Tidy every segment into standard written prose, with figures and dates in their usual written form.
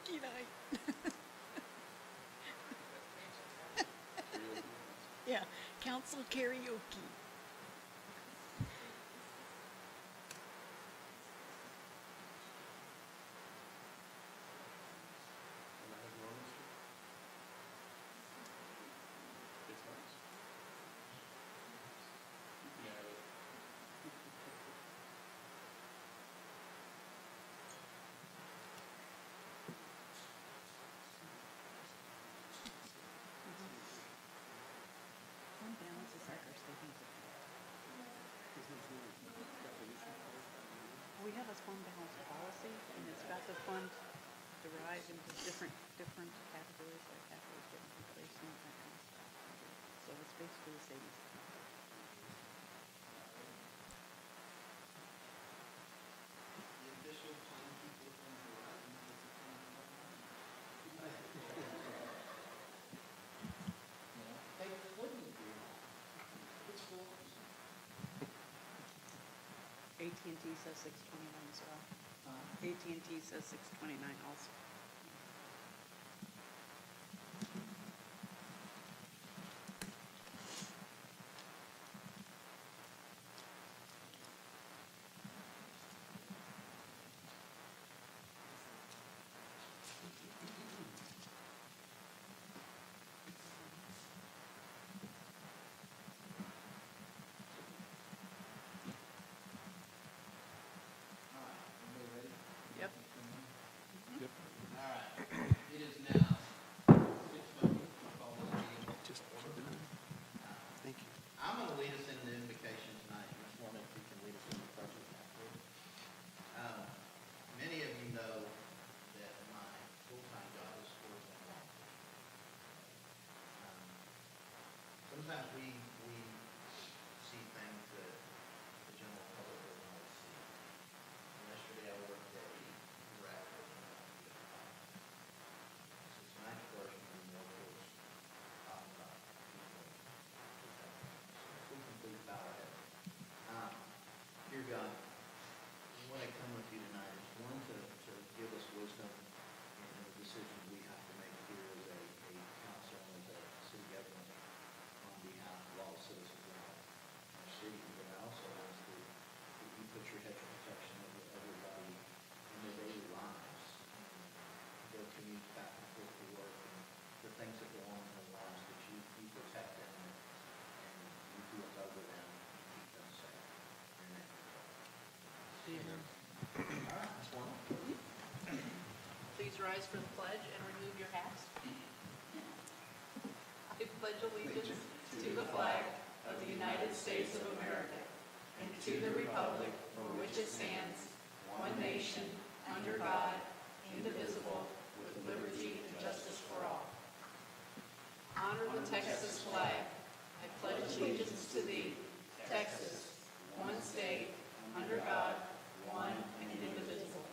karaoke night. Yeah, council karaoke. Fund balance is like our savings account. We have a fund balance policy, and it's got the fund derived into different categories, like capital equipment replacement, that kind of stuff. So it's basically the savings account. The official timekeeper from Verizon is the Hey, what do you do? Which floors? AT&T says 629 as well. AT&T says 629 also. All right, everybody ready? Yep. All right, it is now 6:20. I'll call this meeting. Thank you. I'm going to lead us into invocation tonight. Ms. Lorna, if you can lead us into the purpose afterward. Many of you know that my full-time job is sports and law. Sometimes we see things that the general public doesn't always see. Yesterday I worked a rapid so tonight's version will be more towards talking about people. So if we can please bow our heads. Dear God, what I come with you tonight is one to give us wisdom in the decisions we have to make here as a council and as a city government on behalf of all citizens of our city. But I also ask that you put your hedge of protection over everybody in their daily lives, and their commute back and forth to work, and the things that go on in their lives, that you protect them and you look over them and keep them safe. In your name. Amen. All right, Ms. Warren. Please rise for the pledge and remove your hats. I pledge allegiance to the flag of the United States of America and to the republic for which it stands, one nation, under God, indivisible, with liberty and justice for all. Honor the Texas flag. I pledge allegiance to thee, Texas, one state, under God, one and indivisible.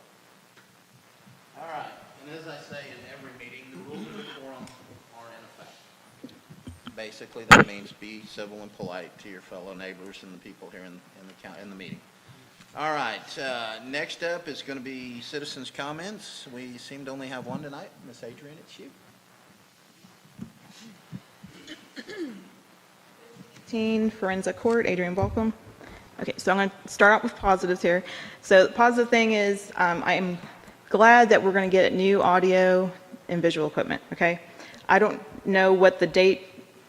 All right, and as I say in every meeting, the rules of decorum are in effect. Basically, that means be civil and polite to your fellow neighbors and the people here in the meeting. All right, next up is going to be citizens' comments. We seem to only have one tonight. Miss Adrian, it's you. 15, Forensic Court, Adrian Balcom. Okay, so I'm going to start out with positives here. So the positive thing is I'm glad that we're going to get new audio and visual equipment, okay? I don't know what the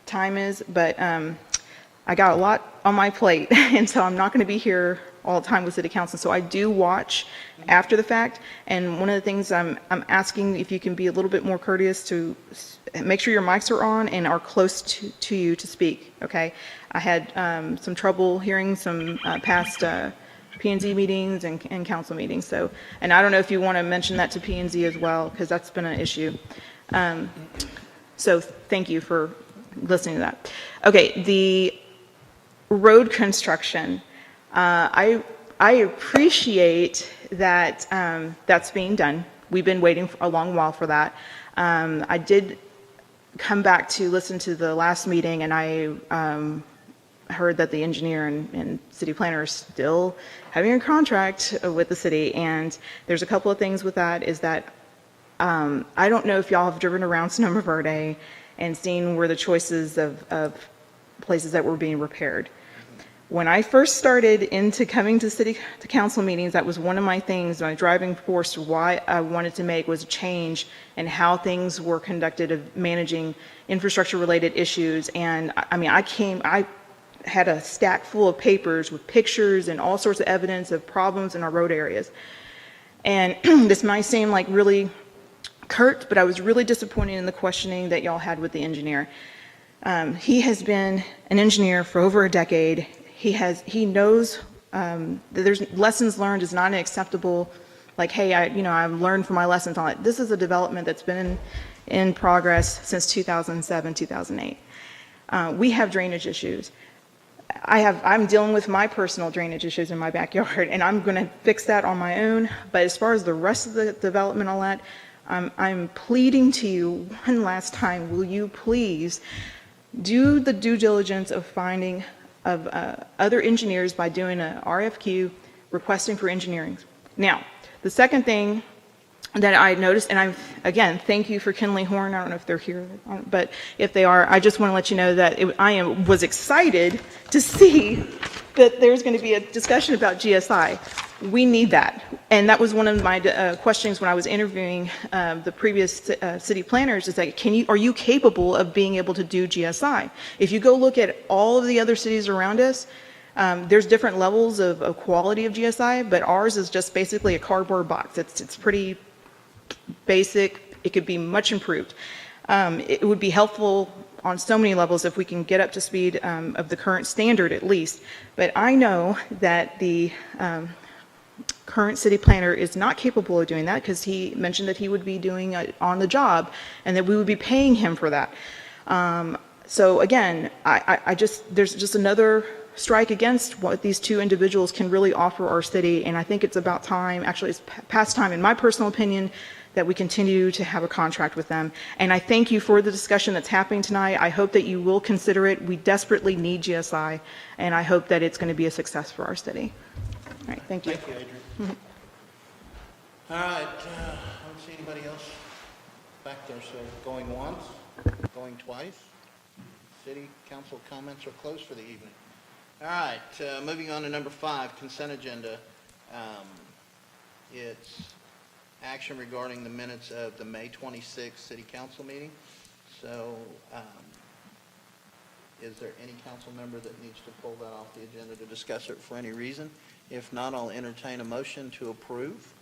time is, but I got a lot on my plate, and so I'm not going to be here all the time with City Council. So I do watch after the fact, and one of the things I'm asking if you can be a little bit more courteous to make sure your mics are on and are close to you to speak, okay? I had some trouble hearing some past P&Z meetings and council meetings, so, and I don't know if you want to mention that to P&Z as well, because that's been an issue. So thank you for listening to that. Okay, the road construction. I appreciate that that's being done. We've been waiting for a long while for that. I did come back to listen to the last meeting, and I heard that the engineer and city planner are still having a contract with the city, and there's a couple of things with that, is that I don't know if y'all have driven around Sonoma Verde and seen where the choices of places that were being repaired. When I first started into coming to council meetings, that was one of my things, my driving force why I wanted to make was a change in how things were conducted of managing infrastructure related issues. And I mean, I had a stack full of papers with pictures and all sorts of evidence of problems in our road areas. And this might seem like really curt, but I was really disappointed in the questioning that y'all had with the engineer. He has been an engineer for over a decade. He knows that there's lessons learned is not acceptable. Like, hey, I've learned from my lessons on it. This is a development that's been in progress since 2007, 2008. We have drainage issues. I'm dealing with my personal drainage issues in my backyard, and I'm going to fix that on my own. But as far as the rest of the development, all that, I'm pleading to you one last time. Will you please do the due diligence of finding of other engineers by doing a RFQ requesting for engineering. Now, the second thing that I noticed, and again, thank you for Kinley Horn. I don't know if they're here, but if they are, I just want to let you know that was excited to see that there's going to be a discussion about GSI. We need that. And that was one of my questions when I was interviewing the previous city planners, is like, are you capable of being able to do GSI? If you go look at all of the other cities around us, there's different levels of quality of GSI, but ours is just basically a cardboard box. It's pretty basic. It could be much improved. It would be helpful on so many levels if we can get up to speed of the current standard at least. But I know that the current city planner is not capable of doing that, because he mentioned that he would be doing it on the job and that we would be paying him for that. So again, there's just another strike against what these two individuals can really offer our city, and I think it's about time, actually it's past time in my personal opinion, that we continue to have a contract with them. And I thank you for the discussion that's happening tonight. I hope that you will consider it. We desperately need GSI, and I hope that it's going to be a success for our city. All right, thank you. Thank you, Adrian. All right, I don't see anybody else back there, so going once, going twice. City council comments are closed for the evening. All right, moving on to number 5, consent agenda. It's action regarding the minutes of the May 26th city council meeting. So is there any council member that needs to pull that off the agenda to discuss it for any reason? If not, I'll entertain a motion to approve.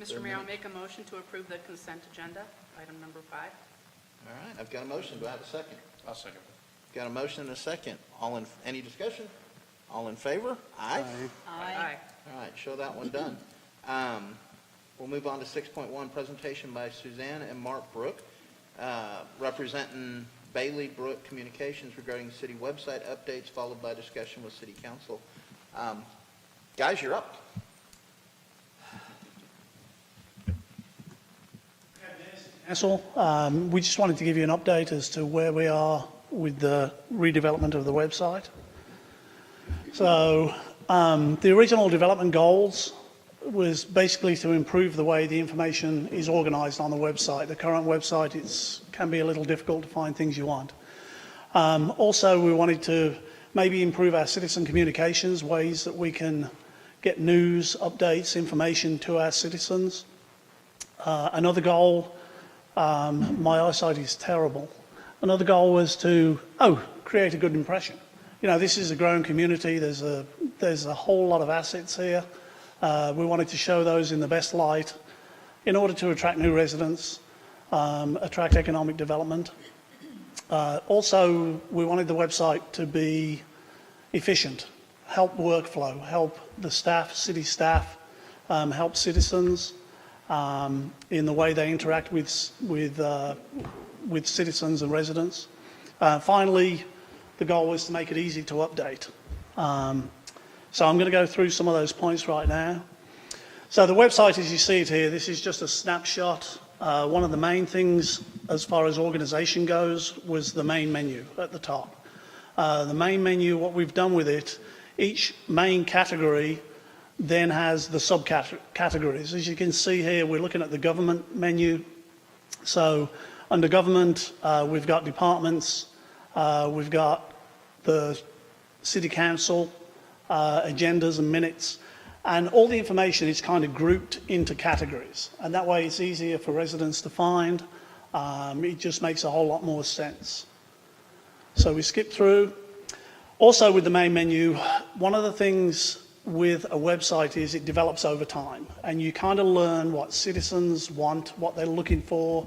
Mr. Mayor, I'll make a motion to approve the consent agenda, item number 5. All right, I've got a motion. Do I have a second? I'll second. Got a motion and a second. Any discussion? All in favor? Aye. Aye. All right, show that one done. We'll move on to 6.1, presentation by Suzanne and Mark Brook, representing Bailey Brook Communications regarding city website updates, followed by discussion with city council. Guys, you're up. Council, we just wanted to give you an update as to where we are with the redevelopment of the website. So the original development goals was basically to improve the way the information is organised on the website. The current website can be a little difficult to find things you want. Also, we wanted to maybe improve our citizen communications, ways that we can get news, updates, information to our citizens. Another goal, my eyesight is terrible. Another goal was to create a good impression. You know, this is a growing community. There's a whole lot of assets here. We wanted to show those in the best light in order to attract new residents, attract economic development. Also, we wanted the website to be efficient, help workflow, help the staff, city staff, help citizens in the way they interact with citizens and residents. Finally, the goal was to make it easy to update. So I'm going to go through some of those points right now. So the website, as you see it here, this is just a snapshot. One of the main things as far as organisation goes was the main menu at the top. The main menu, what we've done with it, each main category then has the subcategories. As you can see here, we're looking at the government menu. So under government, we've got departments, we've got the city council, agendas and minutes, and all the information is kind of grouped into categories. And that way it's easier for residents to find. It just makes a whole lot more sense. So we skip through. Also with the main menu, one of the things with a website is it develops over time, and you kind of learn what citizens want, what they're looking for.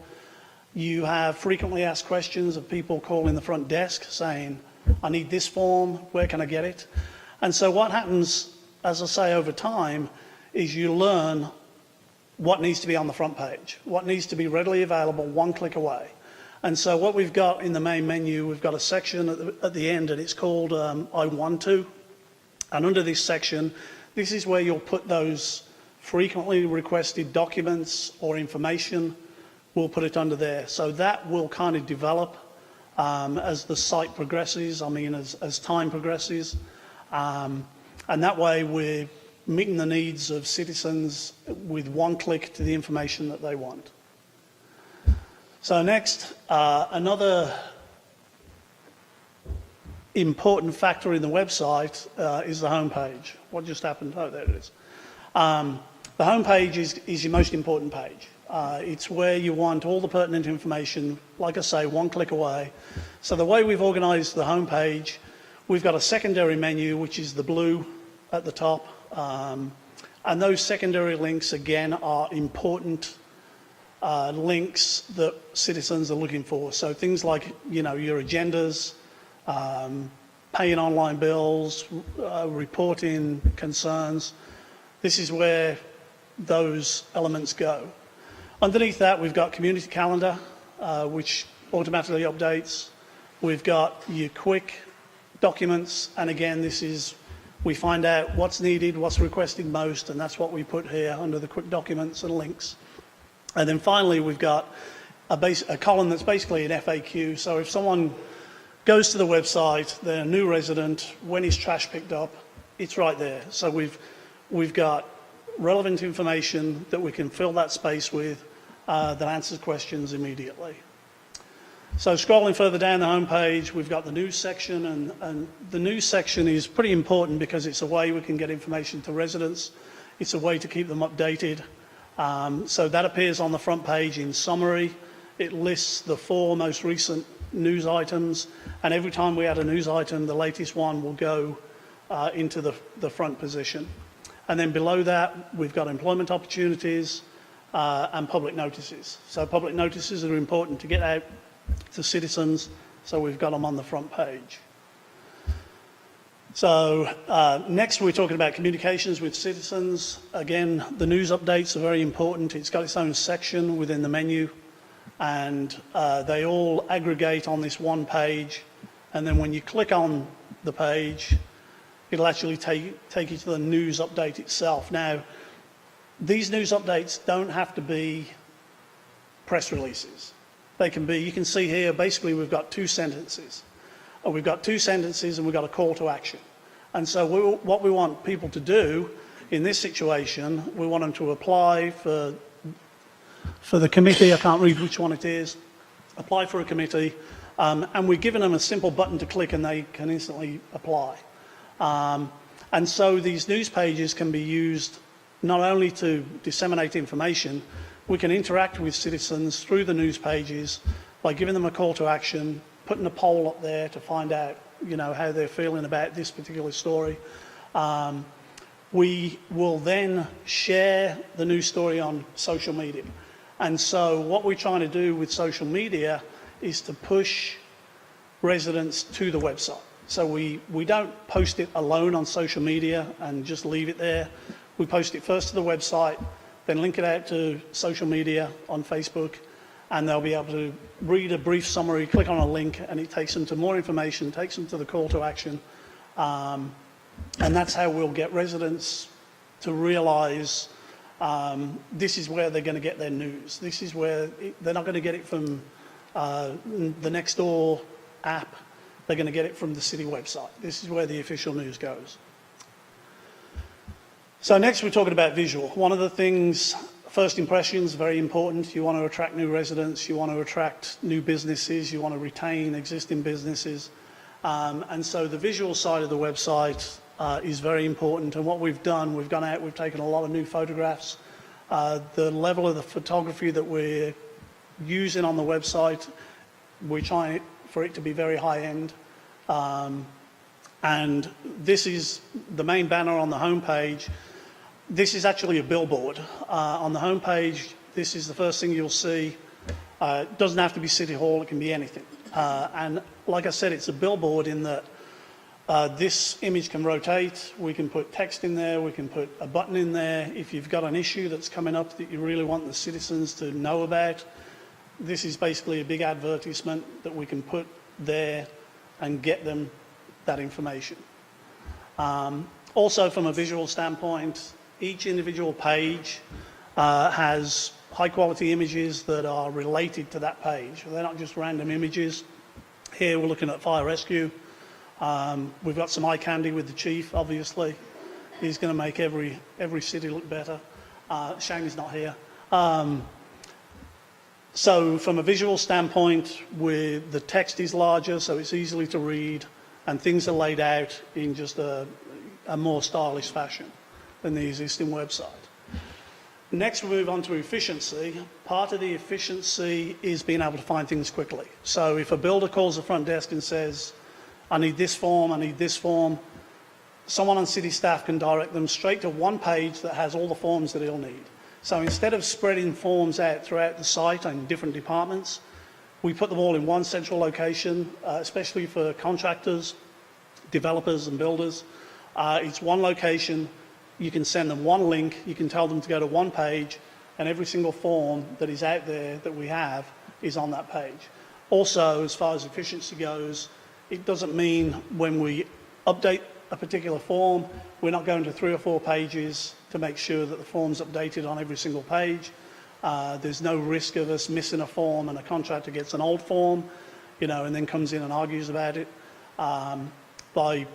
You have frequently asked questions of people calling the front desk saying, I need this form, where can I get it? And so what happens, as I say, over time, is you learn what needs to be on the front page, what needs to be readily available one click away. And so what we've got in the main menu, we've got a section at the end, and it's called I Want To. And under this section, this is where you'll put those frequently requested documents or information. We'll put it under there. So that will kind of develop as the site progresses, as time progresses. And that way we're meeting the needs of citizens with one click to the information that they want. So next, another important factor in the website is the homepage. What just happened? Oh, there it is. The homepage is your most important page. It's where you want all the pertinent information, like I say, one click away. So the way we've organised the homepage, we've got a secondary menu, which is the blue at the top. And those secondary links, again, are important links that citizens are looking for. So things like, your agendas, paying online bills, reporting concerns. This is where those elements go. Underneath that, we've got community calendar, which automatically updates. We've got your quick documents, and again, we find out what's needed, what's requested most, and that's what we put here under the quick documents and links. And then finally, we've got a column that's basically an FAQ. So if someone goes to the website, they're a new resident, when is trash picked up, it's right there. So we've got relevant information that we can fill that space with that answers questions immediately. So scrolling further down the homepage, we've got the news section, and the news section is pretty important because it's a way we can get information to residents. It's a way to keep them updated. So that appears on the front page in summary. It lists the 4 most recent news items, and every time we add a news item, the latest one will go into the front position. And then below that, we've got employment opportunities and public notices. So public notices are important to get out to citizens, so we've got them on the front page. So next we're talking about communications with citizens. Again, the news updates are very important. It's got its own section within the menu, and they all aggregate on this one page. And then when you click on the page, it'll actually take you to the news update itself. Now, these news updates don't have to be press releases. They can be, you can see here, basically we've got 2 sentences. We've got 2 sentences and we've got a call to action. And so what we want people to do in this situation, we want them to apply for the committee. I can't read which one it is. Apply for a committee, and we're giving them a simple button to click and they can instantly apply. And so these news pages can be used not only to disseminate information, we can interact with citizens through the news pages by giving them a call to action, putting a poll up there to find out, how they're feeling about this particular story. We will then share the news story on social media. And so what we're trying to do with social media is to push residents to the website. So we don't post it alone on social media and just leave it there. We post it first to the website, then link it out to social media on Facebook, and they'll be able to read a brief summary, click on a link, and it takes them to more information, takes them to the call to action. And that's how we'll get residents to realise this is where they're going to get their news. This is where they're not going to get it from the Nextdoor app. They're going to get it from the city website. This is where the official news goes. So next we're talking about visual. One of the things, first impressions, very important. You want to attract new residents, you want to attract new businesses, you want to retain existing businesses. And so the visual side of the website is very important. And what we've done, we've gone out, we've taken a lot of new photographs. The level of the photography that we're using on the website, we're trying for it to be very high end. And this is the main banner on the homepage. This is actually a billboard. On the homepage, this is the first thing you'll see. It doesn't have to be City Hall, it can be anything. And like I said, it's a billboard in that this image can rotate, we can put text in there, we can put a button in there. If you've got an issue that's coming up that you really want the citizens to know about, this is basically a big advertisement that we can put there and get them that information. Also, from a visual standpoint, each individual page has high quality images that are related to that page. They're not just random images. Here we're looking at fire rescue. We've got some eye candy with the chief, obviously. He's going to make every city look better. Shame he's not here. So from a visual standpoint, the text is larger, so it's easily to read, and things are laid out in just a more stylish fashion than the existing website. Next, we move on to efficiency. Part of the efficiency is being able to find things quickly. So if a builder calls the front desk and says, I need this form, I need this form, someone on city staff can direct them straight to one page that has all the forms that he'll need. So instead of spreading forms out throughout the site and different departments, we put them all in one central location, especially for contractors, developers and builders. It's one location. You can send them one link, you can tell them to go to one page, and every single form that is out there that we have is on that page. Also, as far as efficiency goes, it doesn't mean when we update a particular form, we're not going to 3 or 4 pages to make sure that the form's updated on every single page. There's no risk of us missing a form and a contractor gets an old form, and then comes in and argues about it. By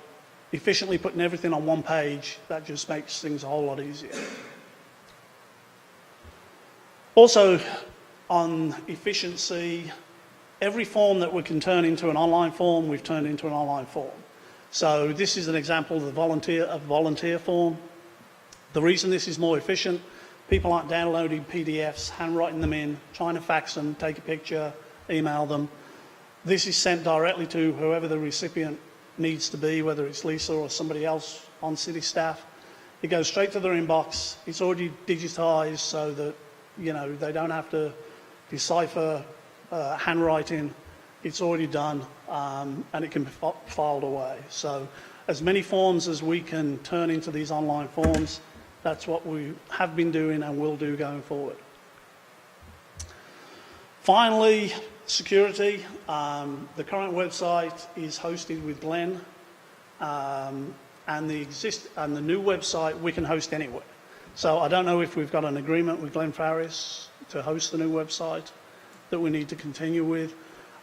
efficiently putting everything on one page, that just makes things a whole lot easier. Also, on efficiency, every form that we can turn into an online form, we've turned into an online form. So this is an example of the volunteer form. The reason this is more efficient, people aren't downloading PDFs, handwriting them in, trying to fax them, take a picture, email them. This is sent directly to whoever the recipient needs to be, whether it's Lisa or somebody else on city staff. It goes straight to their inbox. It's already digitized so that they don't have to decipher handwriting. It's already done, and it can be filed away. So as many forms as we can turn into these online forms, that's what we have been doing and will do going forward. Finally, security. The current website is hosted with Glenn, and the new website we can host anywhere. So I don't know if we've got an agreement with Glenn Farris to host the new website that we need to continue with.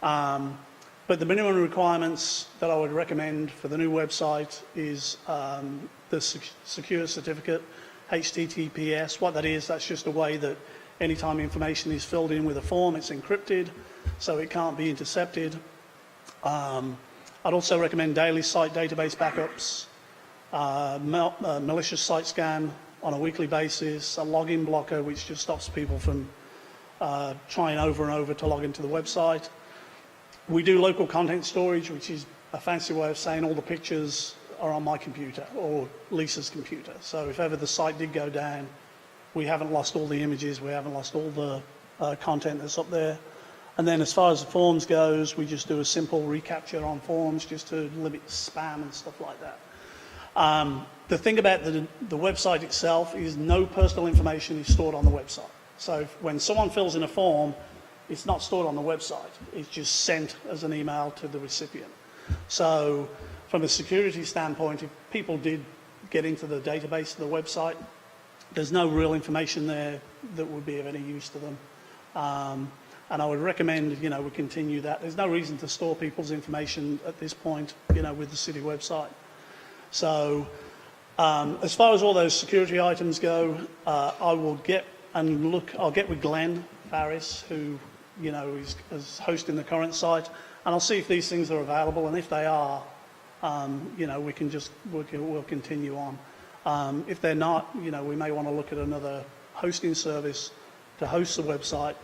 But the minimum requirements that I would recommend for the new website is the secure certificate, HTTPS. What that is, that's just a way that anytime information is filled in with a form, it's encrypted, so it can't be intercepted. I'd also recommend daily site database backups, malicious site scan on a weekly basis, a login blocker which just stops people from trying over and over to log into the website. We do local content storage, which is a fancy way of saying all the pictures are on my computer or Lisa's computer. So if ever the site did go down, we haven't lost all the images, we haven't lost all the content that's up there. And then as far as the forms goes, we just do a simple recapture on forms just to limit spam and stuff like that. The thing about the website itself is no personal information is stored on the website. So when someone fills in a form, it's not stored on the website. It's just sent as an email to the recipient. So from a security standpoint, if people did get into the database of the website, there's no real information there that would be of any use to them. And I would recommend, we continue that. There's no reason to store people's information at this point, with the city website. So As far as all those security items go, I'll get with Glenn Farris, who, is hosting the current site, and I'll see if these things are available, and if they are, we'll continue on. If they're not, we may want to look at another hosting service to host the website.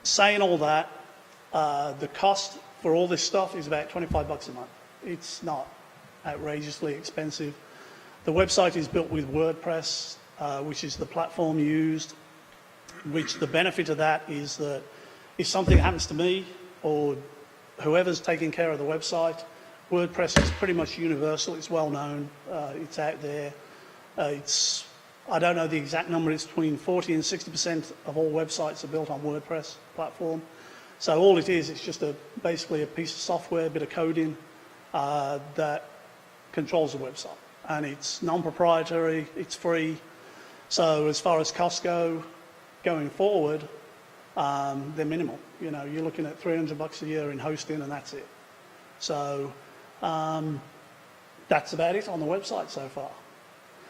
Saying all that, the cost for all this stuff is about $25 a month. It's not outrageously expensive. The website is built with WordPress, which is the platform used, which the benefit of that is that if something happens to me or whoever's taking care of the website, WordPress is pretty much universal. It's well known. It's out there. I don't know the exact number. It's between 40 and 60% of all websites are built on WordPress platform. So all it is, it's just basically a piece of software, a bit of coding that controls the website. And it's non-proprietary, it's free. So as far as costs go, going forward, they're minimal. You're looking at $300 a year in hosting, and that's it. So that's about it on the website so far.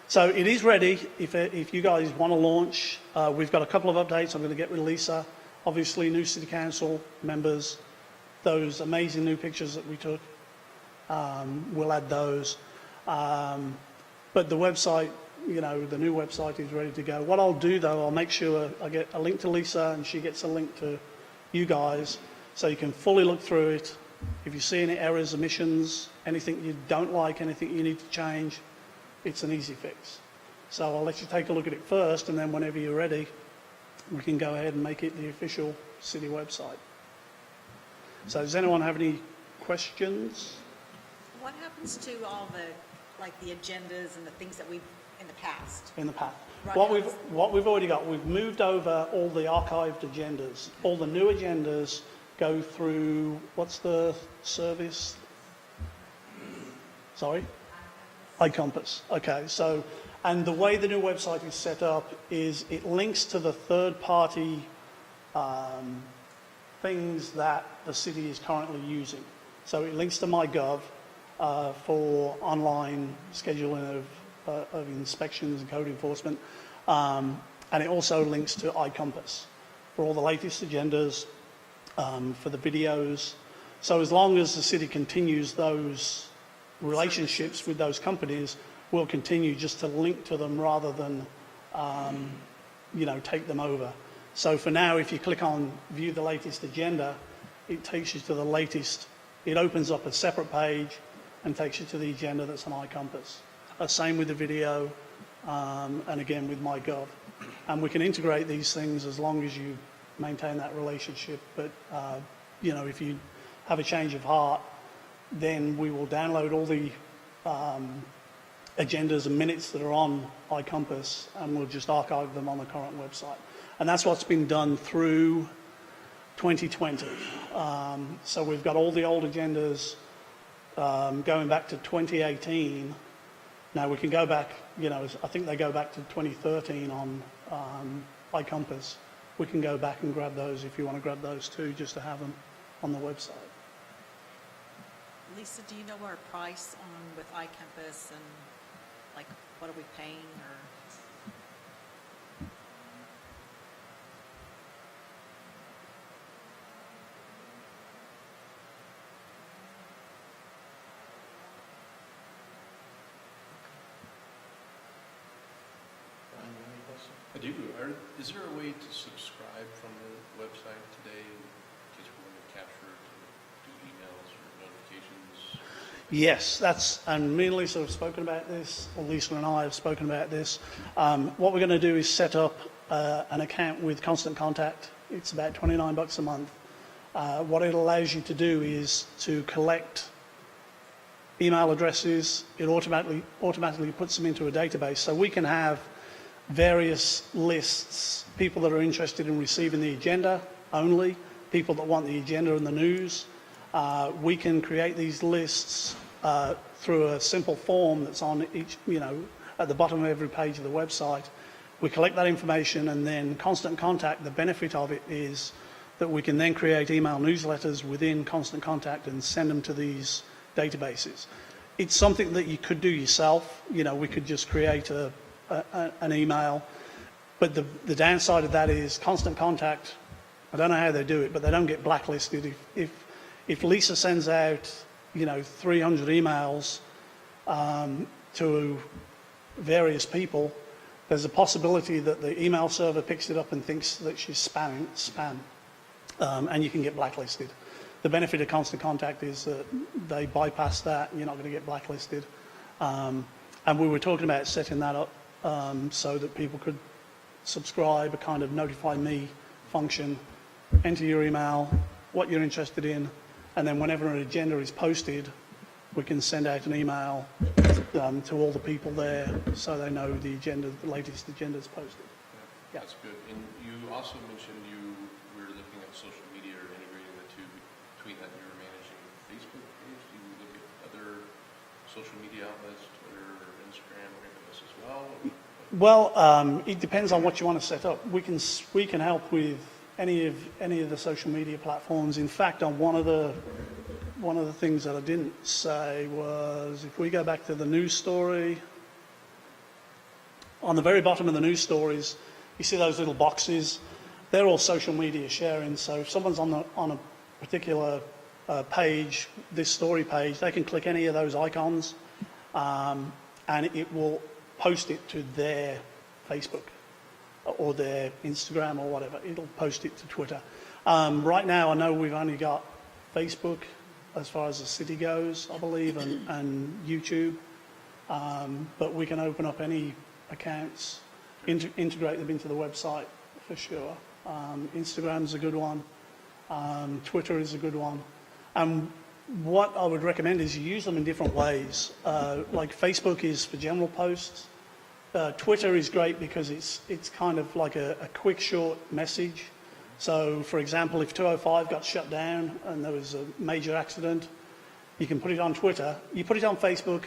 So it is ready. If you guys want to launch, we've got a couple of updates. I'm going to get with Lisa. Obviously, new City Council members, those amazing new pictures that we took, we'll add those. But the website, the new website is ready to go. What I'll do, though, I'll make sure I get a link to Lisa and she gets a link to you guys so you can fully look through it. If you see any errors, omissions, anything you don't like, anything you need to change, it's an easy fix. So I'll let you take a look at it first, and then whenever you're ready, we can go ahead and make it the official city website. So does anyone have any questions? What happens to all the agendas and the things that we've in the past? In the past. Right. What we've already got, we've moved over all the archived agendas. All the new agendas go through, what's the service? Sorry? iCompass. Okay, so, and the way the new website is set up is it links to the third-party things that the city is currently using. So it links to MyGov for online scheduling of inspections and code enforcement. And it also links to iCompass for all the latest agendas, for the videos. So as long as the city continues those relationships with those companies, we'll continue just to link to them rather than, take them over. So for now, if you click on view the latest agenda, it takes you to the latest. It opens up a separate page and takes you to the agenda that's on iCompass. Same with the video, and again with MyGov. And we can integrate these things as long as you maintain that relationship. But, if you have a change of heart, then we will download all the agendas and minutes that are on iCompass, and we'll just archive them on the current website. And that's what's been done through 2020. So we've got all the old agendas going back to 2018. Now we can go back, I think they go back to 2013 on iCompass. We can go back and grab those if you want to grab those too, just to have them on the website. Lisa, do you know our price on with iCompass and what are we paying or? Brian, you have any questions? I do. Is there a way to subscribe from the website today in case we want to capture do emails or notifications? Yes, and me and Lisa have spoken about this, or Lisa and I have spoken about this. What we're going to do is set up an account with Constant Contact. It's about $29 a month. What it allows you to do is to collect email addresses. It automatically puts them into a database, so we can have various lists, people that are interested in receiving the agenda only, people that want the agenda and the news. We can create these lists through a simple form that's on each, at the bottom of every page of the website. We collect that information, and then Constant Contact, the benefit of it is that we can then create email newsletters within Constant Contact and send them to these databases. it's something that you could do yourself. We could just create an email. But the downside of that is Constant Contact. I don't know how they do it, but they don't get blacklisted. If Lisa sends out, 300 emails to various people, there's a possibility that the email server picks it up and thinks that she's spam, and you can get blacklisted. The benefit of Constant Contact is that they bypass that, and you're not going to get blacklisted. And we were talking about setting that up so that people could subscribe, a kind of notify me function, enter your email, what you're interested in, and then whenever an agenda is posted, we can send out an email to all the people there so they know the latest agenda is posted. Yeah, that's good. And you also mentioned you were looking at social media or integrating the two between that. You were managing Facebook page. Do you look at other social media outlets, Twitter or Instagram or anything else as well? Well, it depends on what you want to set up. We can help with any of the social media platforms. In fact, on one of the things that I didn't say was, if we go back to the news story, on the very bottom of the news stories, you see those little boxes. They're all social media sharing. So if someone's on a particular page, this story page, they can click any of those icons, and it will post it to their Facebook or their Instagram or whatever. It'll post it to Twitter. Right now, I know we've only got Facebook as far as the city goes, I believe, and YouTube. But we can open up any accounts, integrate them into the website for sure. Instagram's a good one. Twitter is a good one. And what I would recommend is you use them in different ways. Like Facebook is for general posts. Twitter is great because it's kind of like a quick, short message. So, for example, if 205 got shut down and there was a major accident, you can put it on Twitter. You put it on Facebook,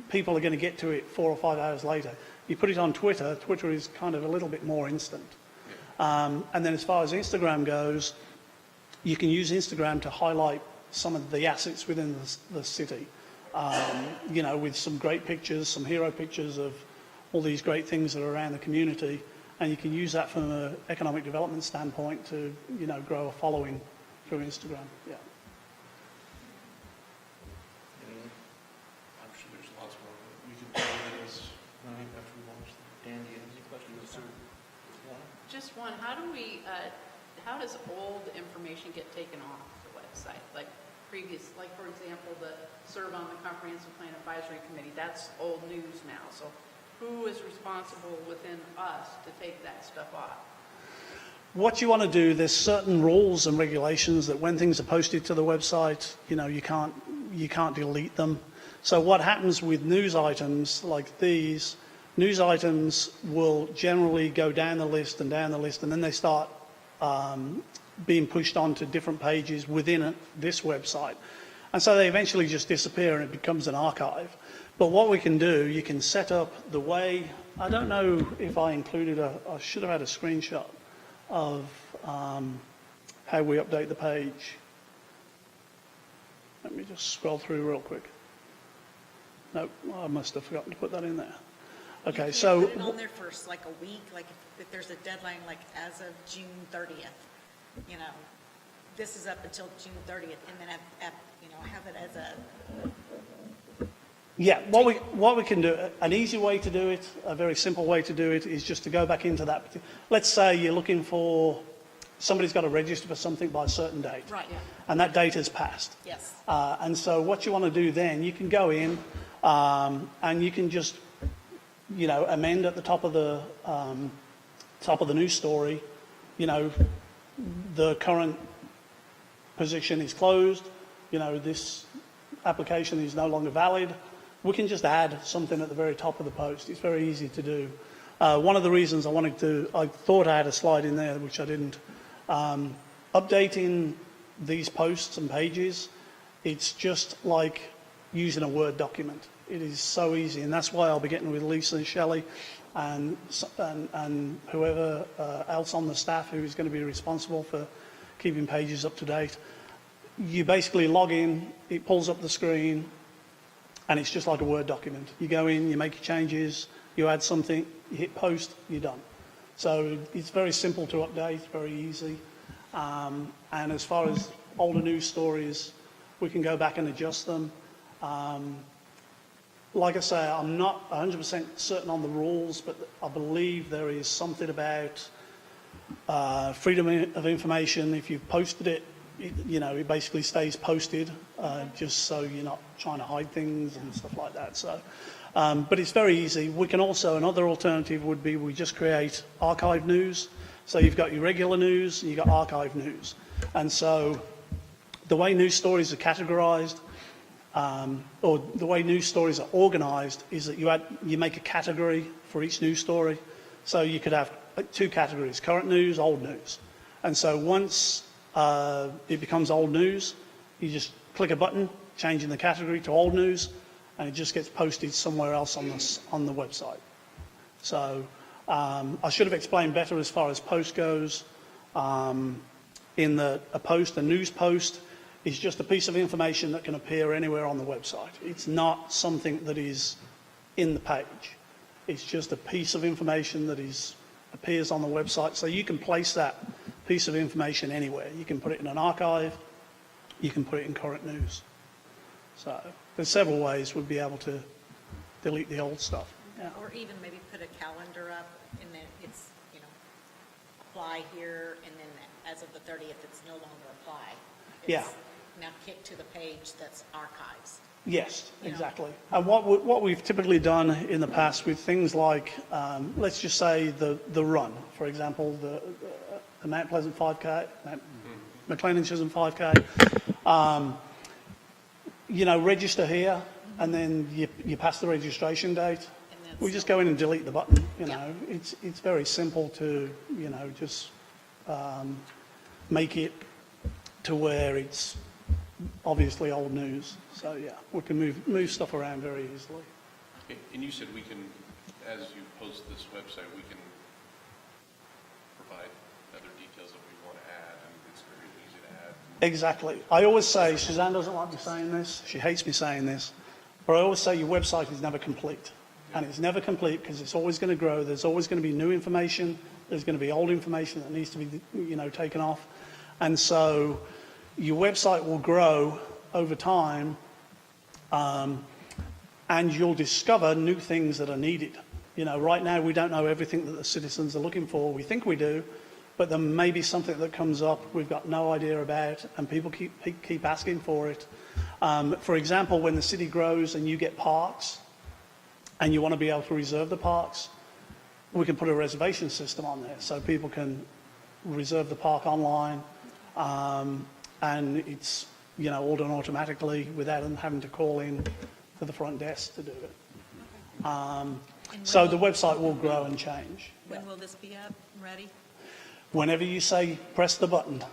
people are going to get to it 4 or 5 hours later. You put it on Twitter, Twitter is kind of a little bit more instant. And then as far as Instagram goes, you can use Instagram to highlight some of the assets within the city. With some great pictures, some hero pictures of all these great things that are around the community. And you can use that from an economic development standpoint to, grow a following through Instagram. Yeah. I'm sure there's lots more that we could do with this after we launch them. Dan, do you have any questions? Just one, how does old information get taken off the website? Like for example, the serve on the Comprehensive Plan Advisory Committee, that's old news now. So who is responsible within us to take that stuff off? What you want to do, there's certain rules and regulations that when things are posted to the website, you can't delete them. So what happens with news items like these, news items will generally go down the list, and then they start being pushed onto different pages within this website. And so they eventually just disappear and it becomes an archive. But what we can do, you can set up the way, I don't know if I included I should have had a screenshot of how we update the page. Let me just scroll through real quick. No, I must have forgotten to put that in there. Okay, so You can't put it on there for like a week, like if there's a deadline, like as of June 30th, this is up until June 30th, and then have it as a... yeah, what we can do, an easy way to do it, a very simple way to do it, is just to go back into that. Let's say you're looking for, somebody's got to register for something by a certain date. Right, yeah. And that date has passed. Yes. And so what you want to do then, you can go in and you can just, amend at the top of the news story, the current position is closed, this application is no longer valid. We can just add something at the very top of the post. It's very easy to do. One of the reasons I thought I had a slide in there, which I didn't. Updating these posts and pages, it's just like using a Word document. It is so easy, and that's why I'll be getting with Lisa and Shelley and whoever else on the staff who is going to be responsible for keeping pages up to date. you basically log in, it pulls up the screen, and it's just like a Word document. You go in, you make your changes, you add something, you hit post, you're done. So it's very simple to update, very easy. And as far as older news stories, we can go back and adjust them. Like I say, I'm not 100% certain on the rules, but I believe there is something about freedom of information. If you've posted it, it basically stays posted, just so you're not trying to hide things and stuff like that. So, but it's very easy. We can also, another alternative would be we just create archive news. So you've got your regular news and you've got archive news. And so the way news stories are categorized, or the way news stories are organized, is that you make a category for each news story. So you could have 2 categories, current news, old news. And so once it becomes old news, you just click a button, changing the category to old news, and it just gets posted somewhere else on the website. So I should have explained better as far as post goes. In a news post is just a piece of information that can appear anywhere on the website. It's not something that is in the page. It's just a piece of information that appears on the website. So you can place that piece of information anywhere. You can put it in an archive. You can put it in current news. So there's several ways we'd be able to delete the old stuff. Yeah. Or even maybe put a calendar up and then it's, apply here, and then as of the 30th, it's no longer apply. Yeah. It's now kick to the page that's archives. Yes, You know. exactly. And what we've typically done in the past with things like, let's just say the run, for example, the Mount Pleasant 5K, McLendon-Chisholm 5K, register here, and then you pass the registration date. We just go in and delete the button, It's very simple to, just make it to where it's obviously old news. So, yeah, we can move stuff around very easily. Okay, and you said we can, as you post this website, we can provide other details that we want to add, and it's very easy to add. Exactly. I always say, Suzanne doesn't like me saying this, she hates me saying this, but I always say your website is never complete. And it's never complete because it's always going to grow. There's always going to be new information. There's going to be old information that needs to be, taken off. And so your website will grow over time, and you'll discover new things that are needed. Right now we don't know everything that the citizens are looking for. We think we do, but there may be something that comes up we've got no idea about, and people keep asking for it. For example, when the city grows and you get parks, and you want to be able to reserve the parks, we can put a reservation system on there so people can reserve the park online, and it's all done automatically without them having to call in to the front desk to do it. So the website will grow and change. When will this be up, ready? Whenever you say press the button.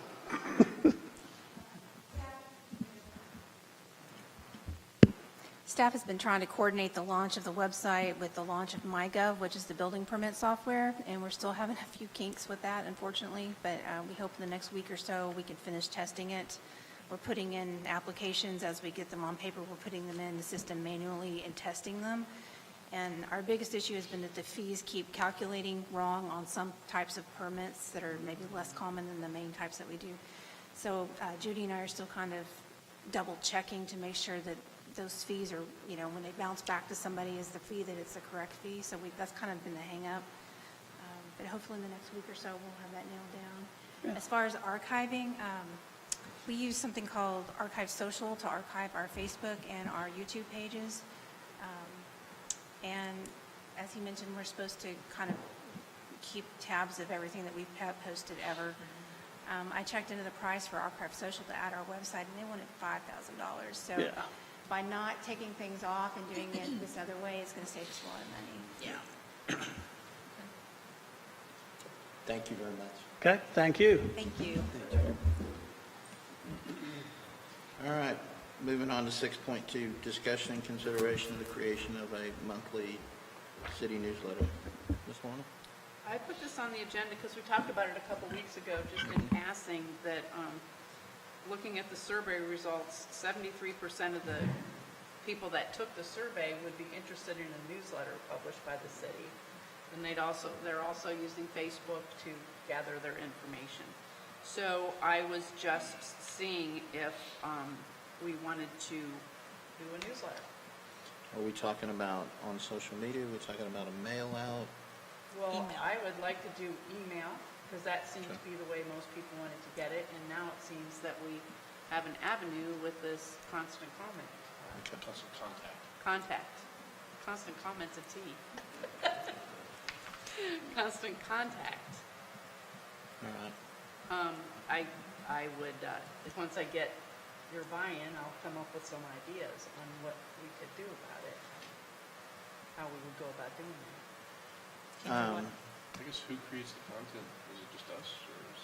Staff has been trying to coordinate the launch of the website with the launch of MyGov, which is the building permit software, and we're still having a few kinks with that, unfortunately, but we hope in the next week or so we can finish testing it. We're putting in applications as we get them on paper. We're putting them in the system manually and testing them. And our biggest issue has been that the fees keep calculating wrong on some types of permits that are maybe less common than the main types that we do. So Judy and I are still kind of double checking to make sure that those fees are, when they bounce back to somebody, is the fee that it's the correct fee. So that's kind of been the hang up. But hopefully in the next week or so, we'll have that nailed down. Yeah. As far as archiving, we use something called Archive Social to archive our Facebook and our YouTube pages. And as he mentioned, we're supposed to kind of keep tabs of everything that we've posted ever. I checked into the price for Archive Social to add our website, and they wanted $5,000. So Yeah. by not taking things off and doing it this other way, it's going to save us a lot of money. Yeah. Thank you very much. Okay, thank you. Thank you. All right, moving on to 6.2, discussion and consideration of the creation of a monthly city newsletter. Ms. Warner? I put this on the agenda because we talked about it a couple weeks ago, just in passing, that looking at the survey results, 73% of the people that took the survey would be interested in a newsletter published by the city. And they're also using Facebook to gather their information. So I was just seeing if we wanted to do a newsletter. Are we talking about on social media? Are we talking about a mail out? Well, Email. I would like to do email, because that seems to be the way most people wanted to get it, and now it seems that we have an avenue with this constant comment. Constant contact. Constant comment's a T. Constant contact. All right. I would, once I get your buy-in, I'll come up with some ideas on what we could do about it, how we would go about doing that. I guess who creates the content? Is it just us, or is?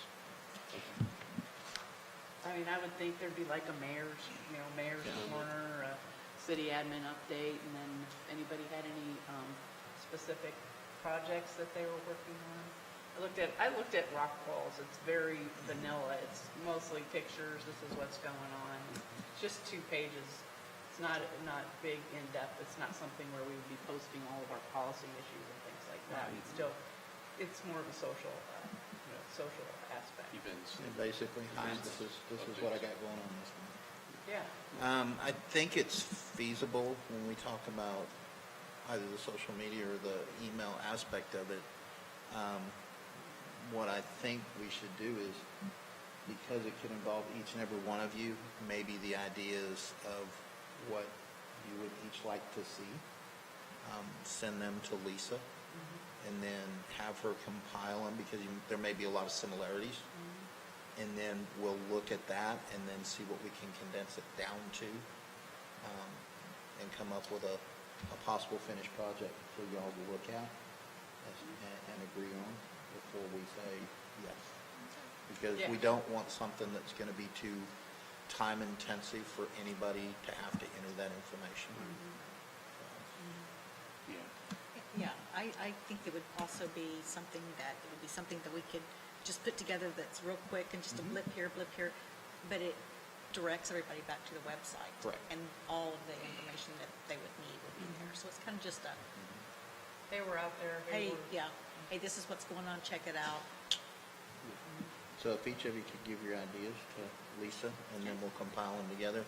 I mean, I would think there'd be like a mayor's corner, a city admin update, and then if anybody had any specific projects that they were working on. I looked at rock walls. It's very vanilla. It's mostly pictures. This is what's going on. It's just 2 pages. It's not big, in depth. It's not something where we would be posting all of our policy issues and things like that. It's more of a social aspect. Events. Yeah, basically, hi, this is what I got going on this month. Yeah. I think it's feasible when we talk about either the social media or the email aspect of it. What I think we should do is, because it could involve each and every one of you, maybe the ideas of what you would each like to see, send them to Lisa, and then have her compile them, because there may be a lot of similarities. And then we'll look at that and then see what we can condense it down to, and come up with a possible finished project for y'all to look at and agree on before we say yes. Because we don't want something that's going to be too time intensive for anybody to have to enter that information. Yeah, I think it would also be something that we could just put together that's real quick and just a blip here, but it directs everybody back to the website. Correct. And all of the information that they would need would be there. So it's kind of just a, They were out there. hey, this is what's going on, check it out. So if each of you could give your ideas to Lisa, and then we'll compile them together,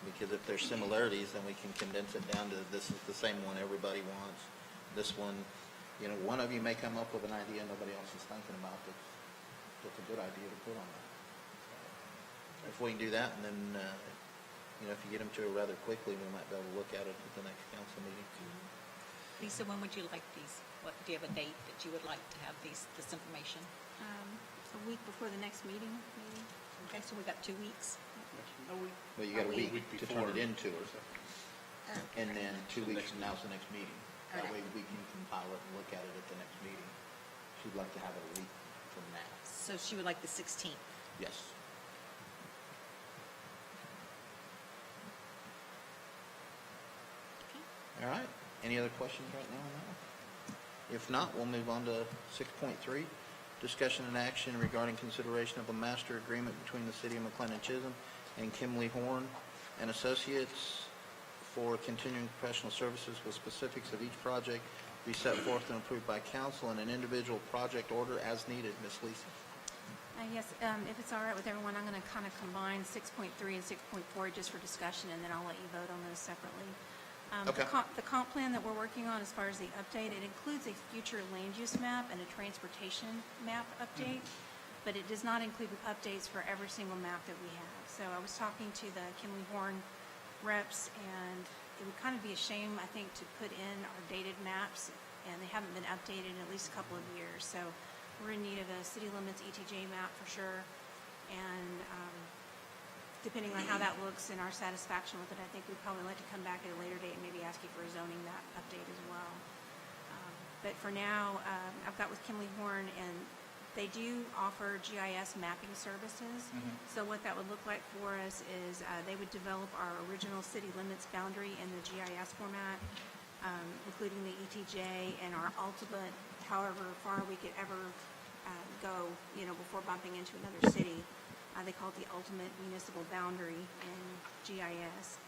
because if there's similarities, then we can condense it down to this is the same one everybody wants. This one, one of you may come up with an idea nobody else is thinking about that's a good idea to put on that. If we can do that, and then, if you get them to her rather quickly, we might be able to look at it at the next council meeting. Lisa, when would you like these? Do you have a date that you would like to have this information? A week before the next meeting, maybe. Okay, so we got 2 weeks. But you got a week to turn it before. into her. And then 2 weeks from now is the next meeting. That way we can compile it and look at it at the next meeting. She'd like to have it a week from now. So she would like the 16th. Yes. All right. Any other questions right now on that one? If not, we'll move on to 6.3, discussion and action regarding consideration of a master agreement between the City of McLendon-Chisholm and Kimley Horn and Associates for continuing professional services with specifics of each project be set forth and approved by council in an individual project order as needed. Ms. Lisa. Yes, if it's all right with everyone, I'm going to kind of combine 6.3 and 6.4 just for discussion, and then I'll let you vote on those separately. Okay. The comp plan that we're working on as far as the update, it includes a future land use map and a transportation map update, but it does not include updates for every single map that we have. So I was talking to the Kimley Horn reps, and it would kind of be a shame, I think, to put in our dated maps, and they haven't been updated in at least a couple of years. So we're in need of a city limits ETJ map for sure, and depending on how that looks and our satisfaction with it, I think we'd probably like to come back at a later date and maybe ask you for a zoning map update as well. But for now, I've got with Kimley Horn, and they do offer GIS mapping services. So what that would look like for us is they would develop our original city limits boundary in the GIS format, including the ETJ and our ultimate, however far we could ever go, before bumping into another city. They call it the ultimate municipal boundary in GIS.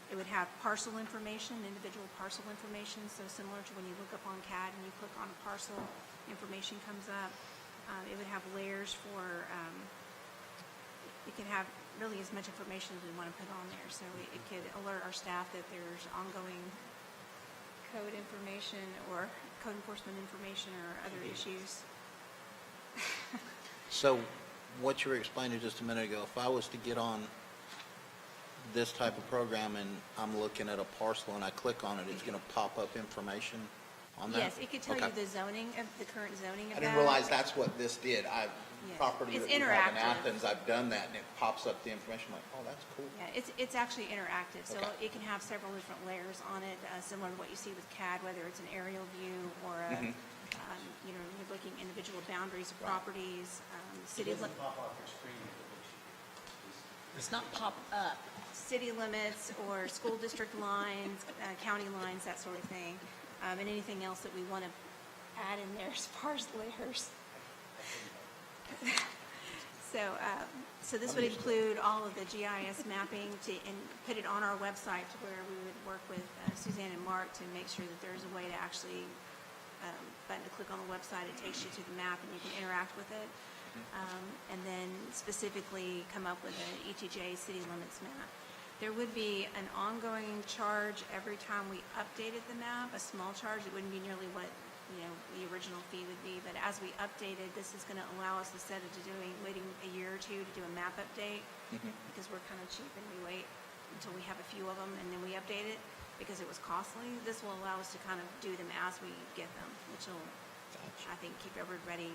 It would have parcel information, individual parcel information, so similar to when you look up on CAD and you click on a parcel, information comes up. It would have layers for, it could have really as much information as we want to put on there. So it could alert our staff that there's ongoing code information or code enforcement information or other issues. So what you were explaining just a minute ago, if I was to get on this type of program and I'm looking at a parcel and I click on it, it's going to pop up information on that? Yes, it could tell you Okay. the zoning of, the current zoning of I didn't that. realize that's what this did. Yes. Property It's that we have in interactive. Athens, I've done that and it pops up the information like, oh, that's cool. Yeah, it's actually interactive, so Okay. it can have several different layers on it, similar to what you see with CAD, whether it's an aerial view or a, you know, you're looking individual boundaries of Right. properties, city limits. It's not pop up. City limits or school district lines, county lines, that sort of thing, and anything else that we want to add in there as far as layers. So this would include all of the GIS mapping and put it on our website to where we would work with Suzanne and Mark to make sure that there's a way to actually button to click on the website, it takes you to the map and you can interact with it. And then specifically come up with an ETJ city limits map. There would be an ongoing charge every time we updated the map, a small charge. It wouldn't be nearly what, you know, the original fee would be, but as we updated, this is going to allow us, instead of waiting a year or two to do a map update, because we're kind of cheap and we wait until we have a few of them and then we update it because it was costly. This will allow us to kind of do them as we get them, which will, I think, keep everybody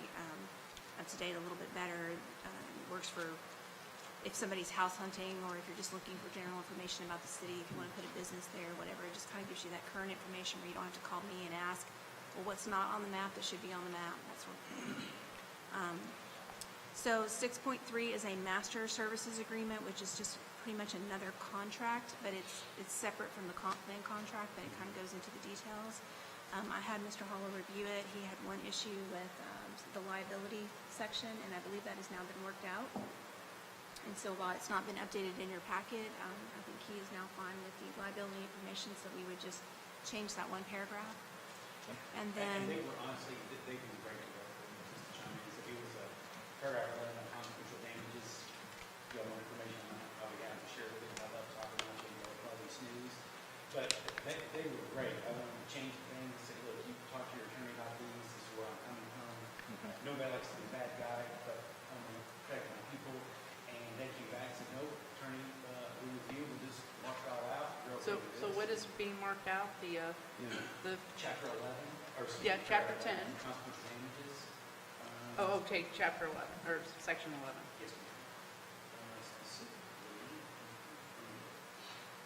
up to date a little bit better. Works for if somebody's house hunting or if you're just looking for general information about the city, if you want to put a business there, whatever. It just kind of gives you that current information where you don't have to call me and ask, well, what's not on the map that should be on the map, that sort of thing. So 6.3 is a master services agreement, which is just pretty much another contract, but it's separate from the comp plan contract, but it kind of goes into the details. I had Mr. Hollow review it. He had one issue with the liability section, and I believe that has now been worked out. And so while it's not been updated in your packet, I think he is now fine with the liability information, so we would just change that one paragraph. And then, And they were honestly, they can be great to go. Just to chime in, so it was a paragraph 11 on consequential damages. You have more information on that, probably have to share with them about that, talk about it, you know, probably snooze. But they were great. I wanted to change things, say, look, you talk to your attorney about these, this is where I'm coming from. Nobody likes to be a bad guy, but I'm going to protect my people. And they came back and said, no, attorney, we review, we'll just mark it all out. You're okay with So this. what is being marked out? The Chapter 11, or excuse Yeah, me, chapter paragraph 10. 11, consequential damages. okay, chapter 11 or section 11, Yes, ma'am. Specifically,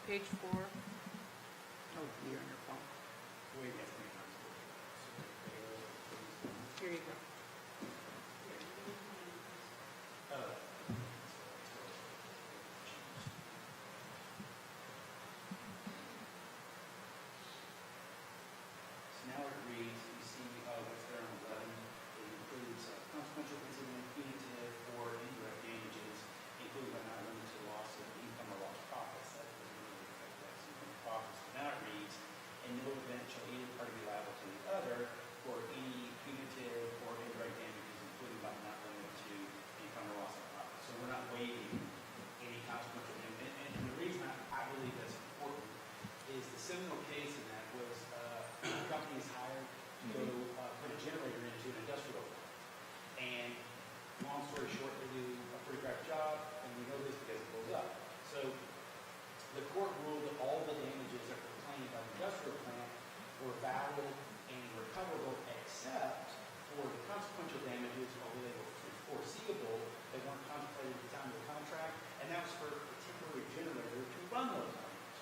page 4. Oh, you're on your phone. wait, yes, ma'am. Here you go. So now it reads, you see what's there on 11, it includes consequential incident, punitive, or indirect damages, including but not limited to loss of income or lost profits. That doesn't really affect that income or profits. But now it reads, in no event shall either party be liable to the other for any punitive or indirect damages, including but not limited to income or loss of profits. So we're not waiving any consequential damage. And the reason I believe that's important is the seminal case in that was a company is hired to go put a generator into an industrial plant. And long story short, they do a pretty crap job, and we know this because it goes up. So the court ruled that all the damages that were claimed by the industrial plant were valid and recoverable, except for the consequential damages, although they were foreseeable, they weren't contemplated at the time of the contract, and that was for a temporary generator to run those items.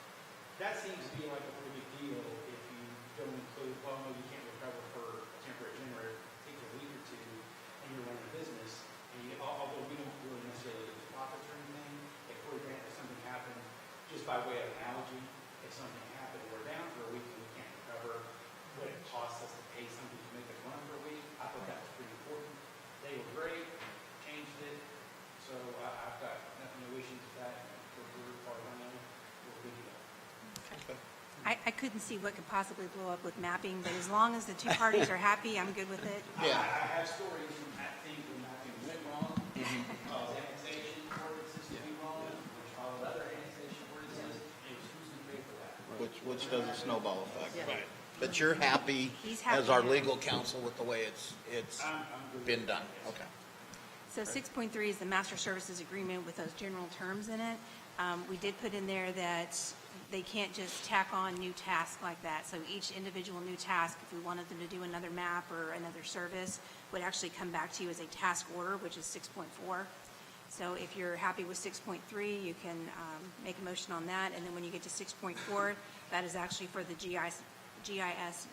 That seems to be like a pretty big deal if you don't include, well, no, you can't recover for a temporary generator, it takes a week or two, and you're running a business, and you, although we don't really necessarily lose profits or anything, if for example, if something happened, just by way of analogy, if something happened, we're down for a week and we can't recover what it costs us to pay somebody to make it run for a week, I thought that was pretty important. They were great, changed it, So I've got no issues with that. We're part of one another. We're good to go. I couldn't see what could possibly blow up with mapping, but as long as the two parties are happy, I'm good with it. Yeah. I have stories from that thing when mapping went wrong, caused annexation ordinances to be wrong, which followed other annexation ordinances, and who's going to pay for that? Which does a snowball effect. Right. But you're happy He's happy as our now. legal counsel with the way it's I'm good. been done? Okay. So 6.3 is the master services agreement with those general terms in it. We did put in there that they can't just tack on new tasks like that. So each individual new task, if we wanted them to do another map or another service, would actually come back to you as a task order, which is 6.4. So if you're happy with 6.3, you can make a motion on that. And then when you get to 6.4, that is actually for the GIS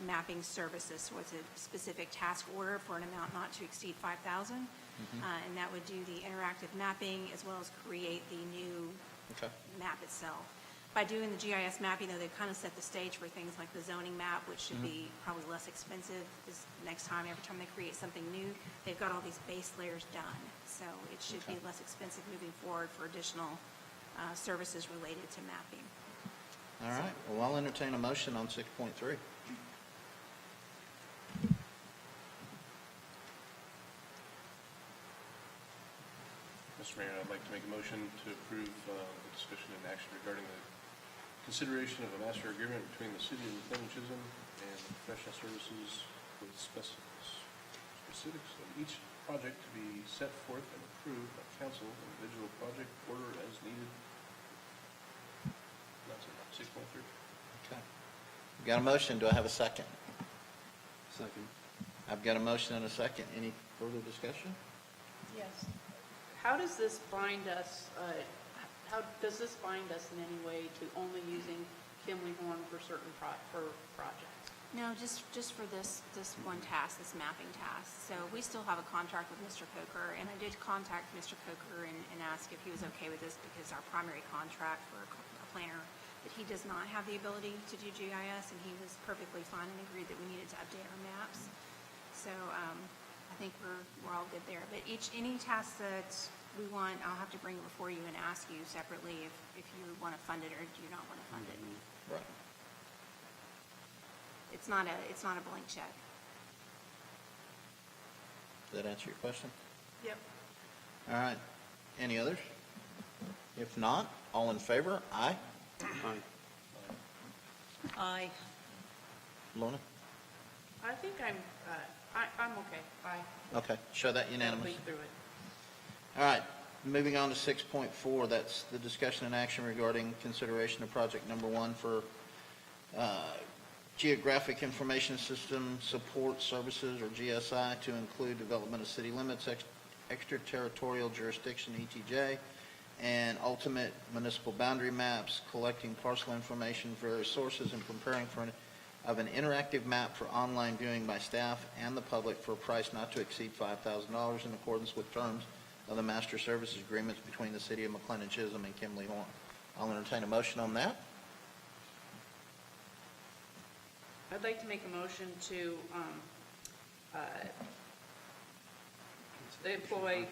mapping services. So it's a specific task order for an amount not to exceed 5,000. And that would do the interactive mapping as well as create the new Okay. map itself. By doing the GIS mapping, though, they've kind of set the stage for things like the zoning map, which should be probably less expensive this next time. Every time they create something new, they've got all these base layers done. So it should be less expensive moving forward for additional services related to mapping. All right. Well, I'll entertain a motion on 6.3. Mr. Mayor, I'd like to make a motion to approve the discussion and action regarding the consideration of a master agreement between the city of McLendon-Chisholm and professional services with specifics of each project to be set forth and approved by council, individual project order as needed. That's it, 6.3. Okay. We've got a motion. Do I have a second? Second. I've got a motion and a second. Any further discussion? Yes. How does this bind us, how does this bind us in any way to only using Kimley Horn for certain projects? No, just for this one task, this mapping task. So we still have a contract with Mr. Coker, and I did contact Mr. Coker and ask if he was okay with this because our primary contract for a planner, that he does not have the ability to do GIS, and he was perfectly fine and agreed that we needed to update our maps. So I think we're all good there. But any task that we want, I'll have to bring it before you and ask you separately if you want to fund it or do you not want to fund it. Right. It's not a blank check. Does that answer your question? Yep. All right. Any others? If not, all in favor? Aye. Aye. Aye. Lorna? I think I'm okay. Okay. Show that unanimous. Think through it. All right, moving on to 6.4, that's the discussion and action regarding consideration of project number 1 for Geographic Information System Support Services, or GSI, to include development of city limits, extraterritorial jurisdiction, ETJ, and ultimate municipal boundary maps, collecting parcel information from various sources, and preparing of an interactive map for online viewing by staff and the public for a price not to exceed $5,000 in accordance with terms of the master services agreements between the city of McLendon-Chisholm and Kimley Horn. I'll entertain a motion on that. I'd like to make a motion to employ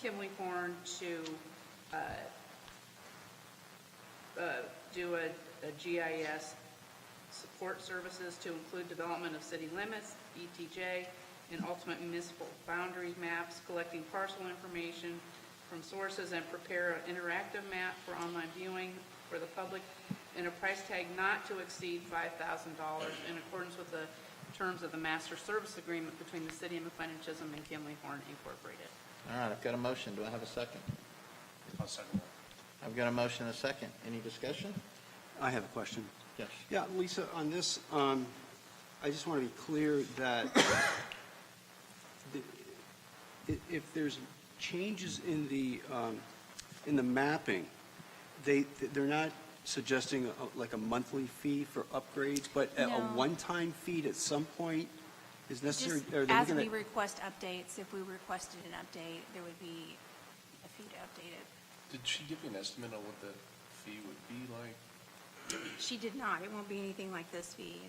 Kimley Horn to do a GIS support services to include development of city limits, ETJ, and ultimate municipal boundary maps, collecting parcel information from sources, and prepare an interactive map for online viewing for the public in a price tag not to exceed $5,000 in accordance with the terms of the master service agreement between the city of McLendon-Chisholm and Kimley Horn Incorporated. All right, I've got a motion. Do I have a second? I'll second that. I've got a motion and a second. Any discussion? I have a question. Yes. Yeah, Lisa, on this, I just want to be clear that if there's changes in the mapping, they're not suggesting like a monthly fee for upgrades, but a No. one-time fee at some point is necessary? Just Are they as looking we at- request updates, if we requested an update, there would be a fee to update it. Did she give you an estimate on what the fee would be like? She did not. It won't be anything like this fee.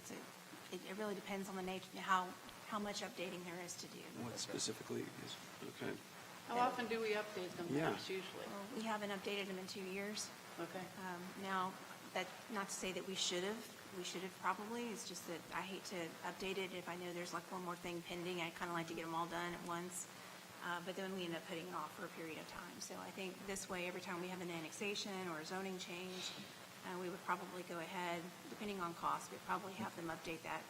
It really depends on the nature, how much updating there is to do. What specifically is, okay. How often do we update them, Yeah. Max, usually? Well, we haven't updated them in 2 years. Okay. Now, that, not to say that we should have probably, it's just that I hate to update it if I know there's like one more thing pending. I kind of like to get them all done at once, but then we end up putting it off for a period of time. So I think this way, every time we have an annexation or a zoning change, we would probably go ahead, depending on cost, we'd probably have them update that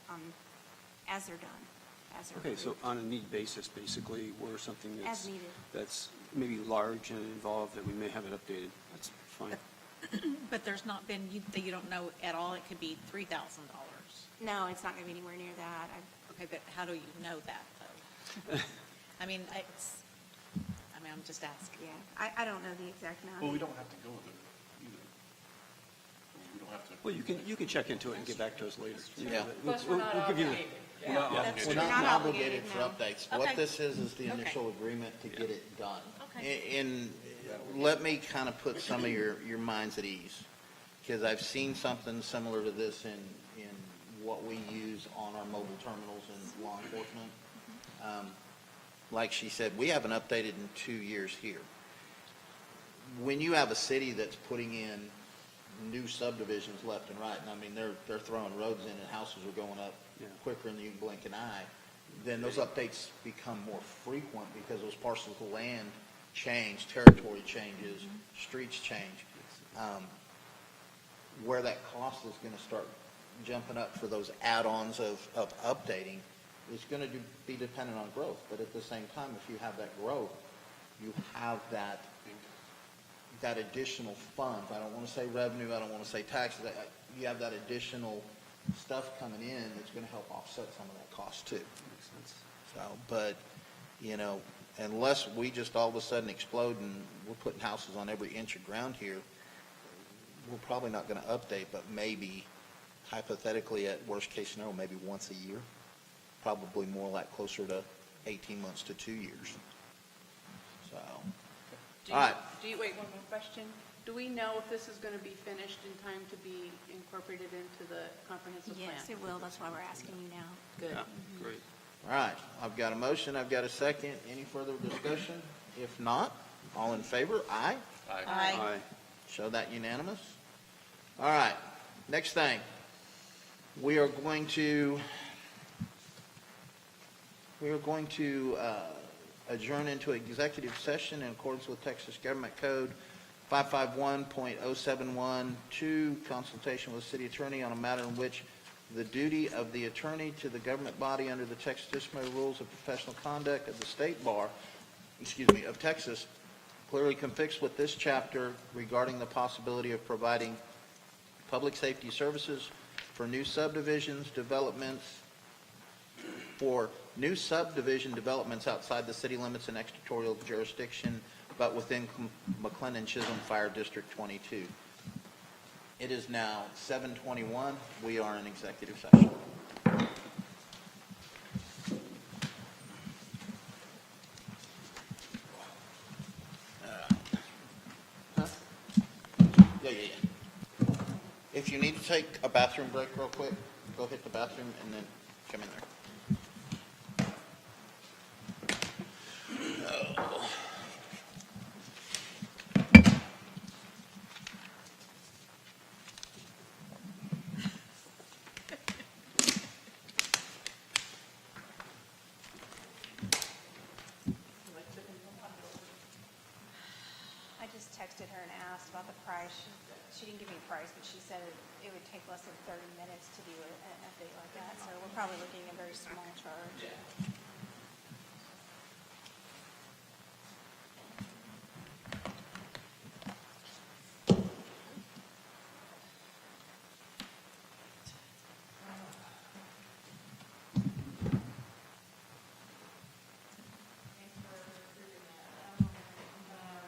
as they're done, as they're Okay, so approved. on a need basis, basically, where something As needed. that's maybe large and involved, that we may have it updated, that's fine. But there's not been, you don't know at all, it could be $3,000. No, it's not going to be anywhere near that. Okay, but how do you know that, though? I mean, I'm just asking. Yeah, I don't know the exact amount. Well, we don't have to go with it either. We don't have to. Well, you can check into it and get back to us later. Yeah. Plus, we're not we'll give you the- obligated. We're not Yeah. obligated. We're You're not not obligated obligated, for no. updates. Okay. What this is the Okay. initial agreement to get it done. Okay. And let me kind of put some of your minds at ease, because I've seen something similar to this in what we use on our mobile terminals in law enforcement. Like she said, we haven't updated in 2 years here. When you have a city that's putting in new subdivisions left and right, and I mean, they're throwing roads in and houses are going up Yeah. quicker than you can blink an eye, then those updates become more frequent because those parcels of land change, territory changes, streets change. Where that cost is going to start jumping up for those add-ons of updating is going to be dependent on growth. But at the same time, if you have that growth, you have that additional funds. I don't want to say revenue, I don't want to say taxes. You have that additional stuff coming in that's going to help offset some of that cost too. Makes sense. So, but, unless we just all of a sudden explode and we're putting houses on every inch of ground here, we're probably not going to update, but maybe hypothetically at worst case scenario, maybe once a year, probably more like closer to 18 months to 2 years. So, Do all right. wait, one more question. Do we know if this is going to be finished in time to be incorporated into the comprehensive plan? Yes, it will. That's why we're asking you now. Good. Yeah, great. All right, I've got a motion, I've got a second. Any further discussion? If not, all in favor? Aye. Aye. Aye. Show that unanimous. All right, next thing. We are going to adjourn into executive session in accordance with Texas Government Code 551.071 consultation with the city attorney on a matter in which the duty of the attorney to the government body under the Texas Disciplinary Rules of Professional Conduct of the State Bar, of Texas, clearly conflicts with this chapter regarding the possibility of providing public safety services for new subdivision developments outside the city limits and extraterritorial jurisdiction, but within McLendon-Chisholm Fire District 22. It is now 7:21. We are in executive session. Yeah. If you need to take a bathroom break real quick, go hit the bathroom and then come in there. I just texted her and asked about the price. She didn't give me a price, but she said it would take less than 30 minutes to do an update like that. So we're probably looking at a very small charge.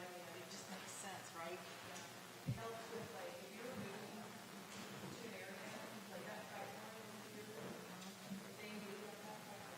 It just makes sense, right? It helps with, like, if you're moving to an area, like that pipeline, if they do that pipeline,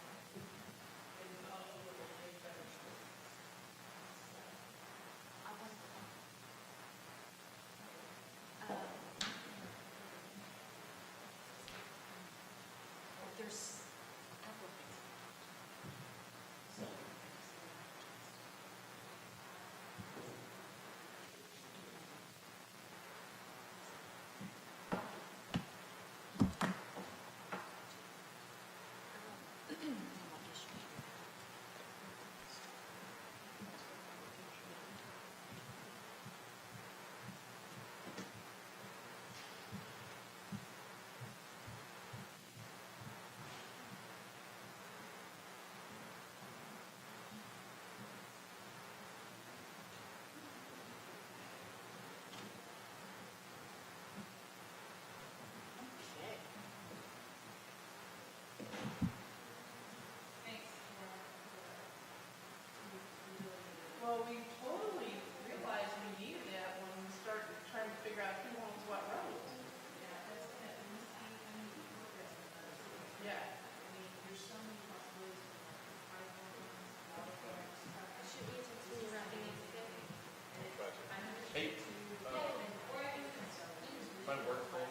My work phone.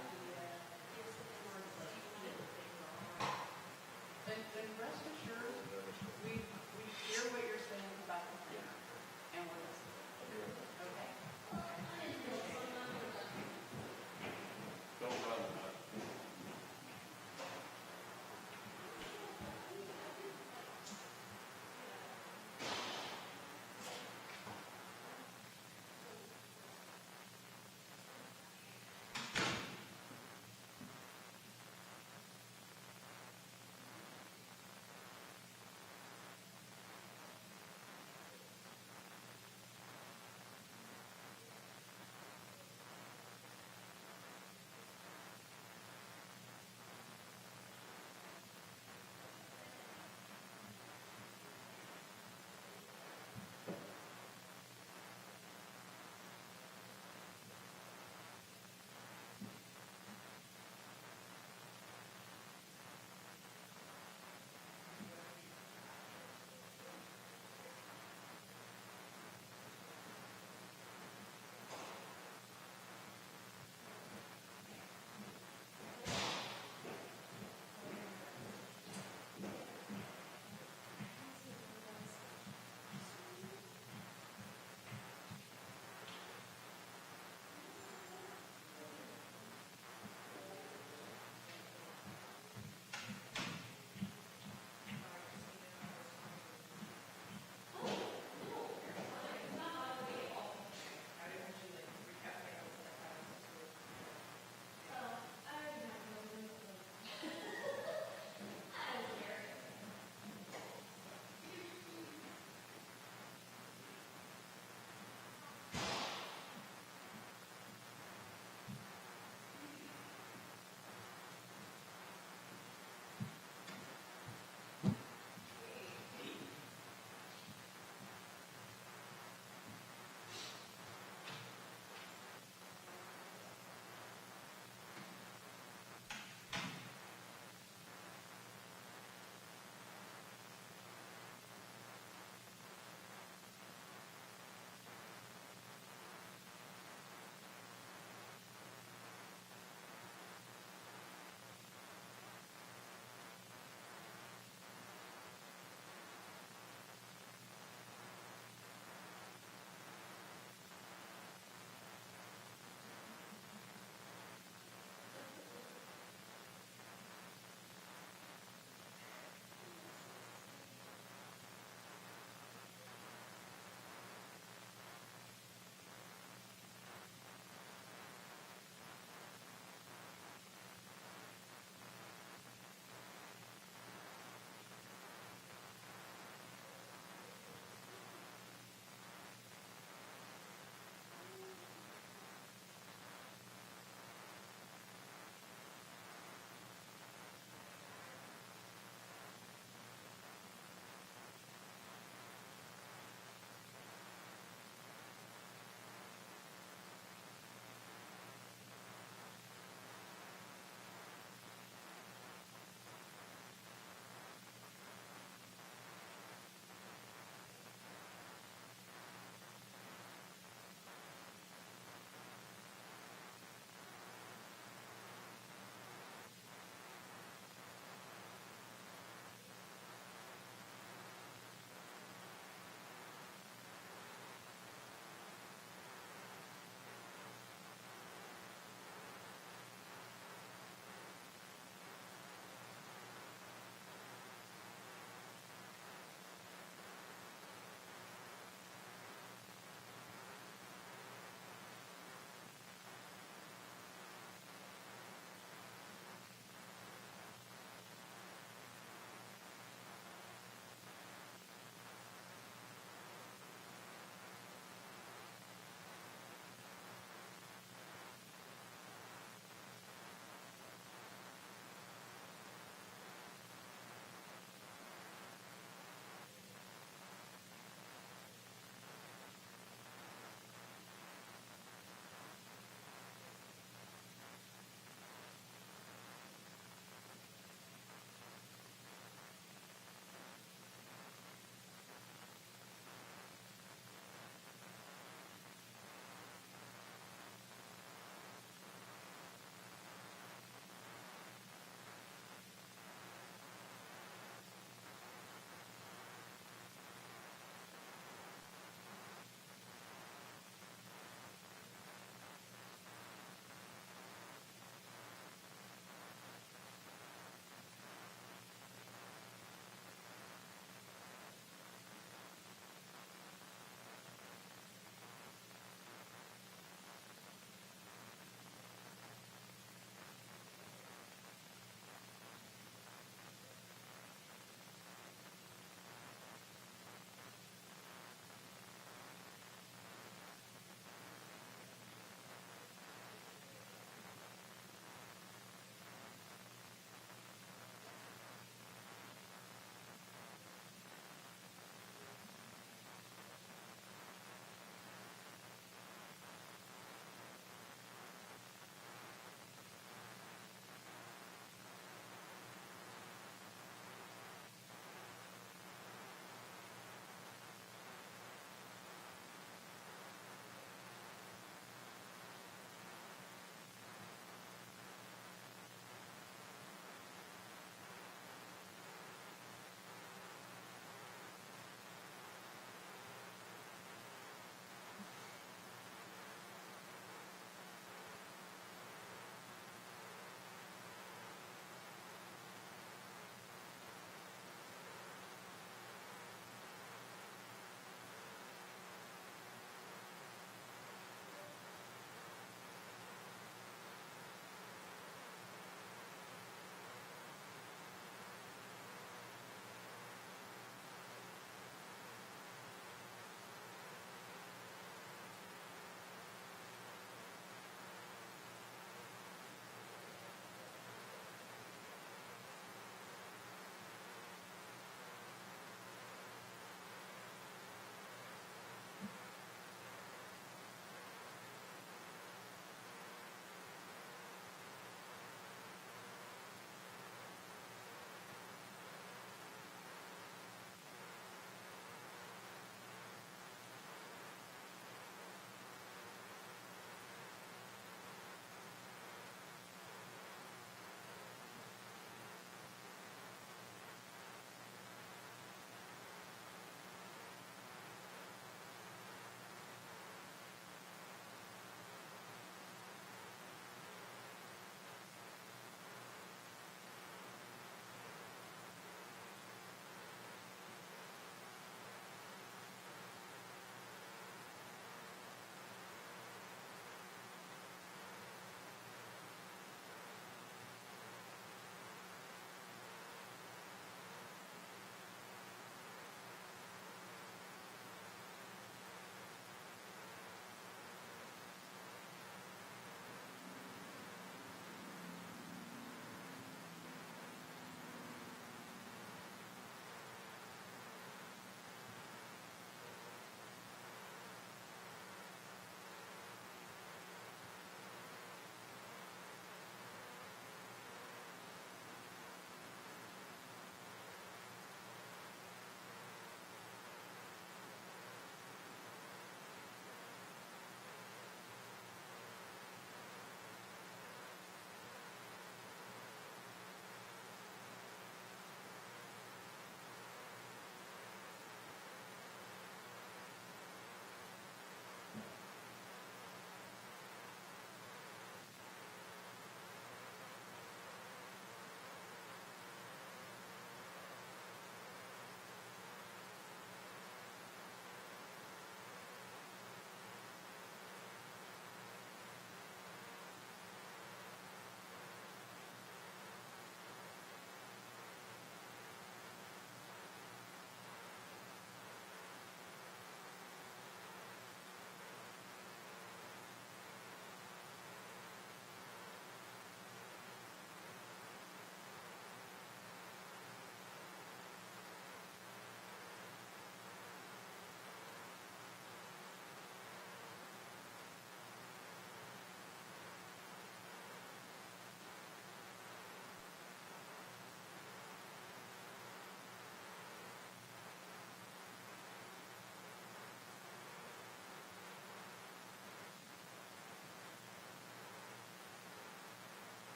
And rest assured, we hear what you're saying about the plan, and we're listening. Okay? Don't run.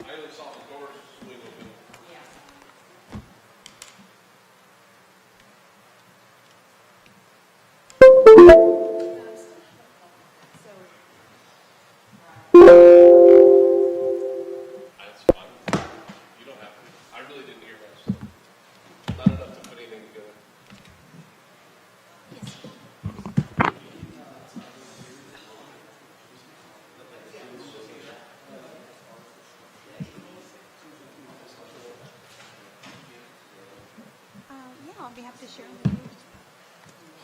I only saw the doors swing open. That's fine. You don't have to. I really didn't hear that. Not enough to put anything together. Yeah, I'll be happy to share with you.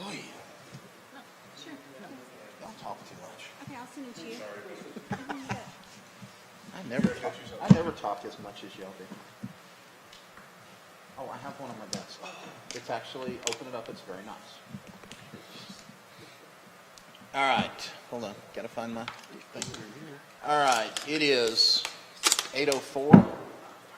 Oy, Sure. don't talk too much. Okay, I'll send it to you. I never talk as much as y'all do. Oh, I have one on my desk. It's actually, open it up, it's very nice. All right, hold on, gotta find my thing. All right, it is 8:04.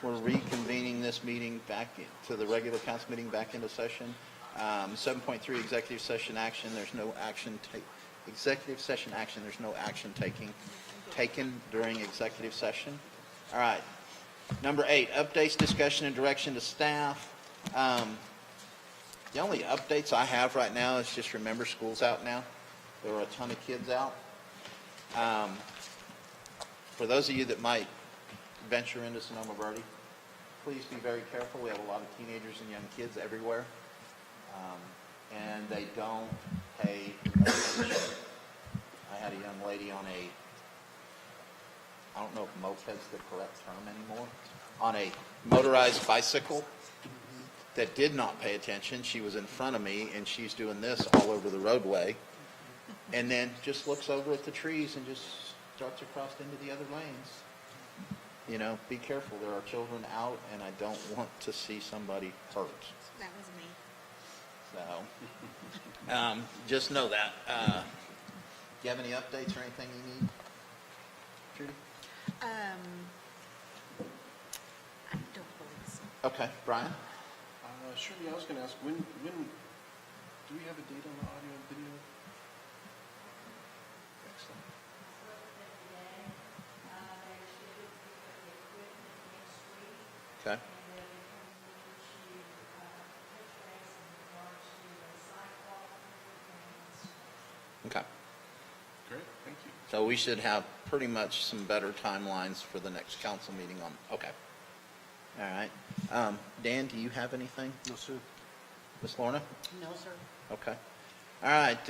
We're reconvening this meeting back to the regular council meeting back into session. 7.3 executive session action, there's no action executive session action, there's no action taken during executive session. All right. Number 8, updates, discussion, and direction to staff. The only updates I have right now is just remember school's out now. There are a ton of kids out. For those of you that might venture into Sonoma Verde, please be very careful. We have a lot of teenagers and young kids everywhere, and they don't pay attention. I had a young lady on I don't know if moped's the correct term anymore, on a motorized bicycle that did not pay attention. She was in front of me, and she's doing this all over the roadway, and then just looks over at the trees and just starts across into the other lanes. You know, be careful. There are children out, and I don't want to see somebody hurt. That was me. So, just know that. Do you have any updates or anything you need, Judy? I don't believe so. Okay, Brian? Shirley, I was going to ask, when, do we have a date on the audio and video? Excellent. Okay. Okay. Great, thank you. So we should have pretty much some better timelines for the next council meeting on, okay. All right. Dan, do you have anything? No, sir. Ms. Lorna? No, sir. Okay. All right.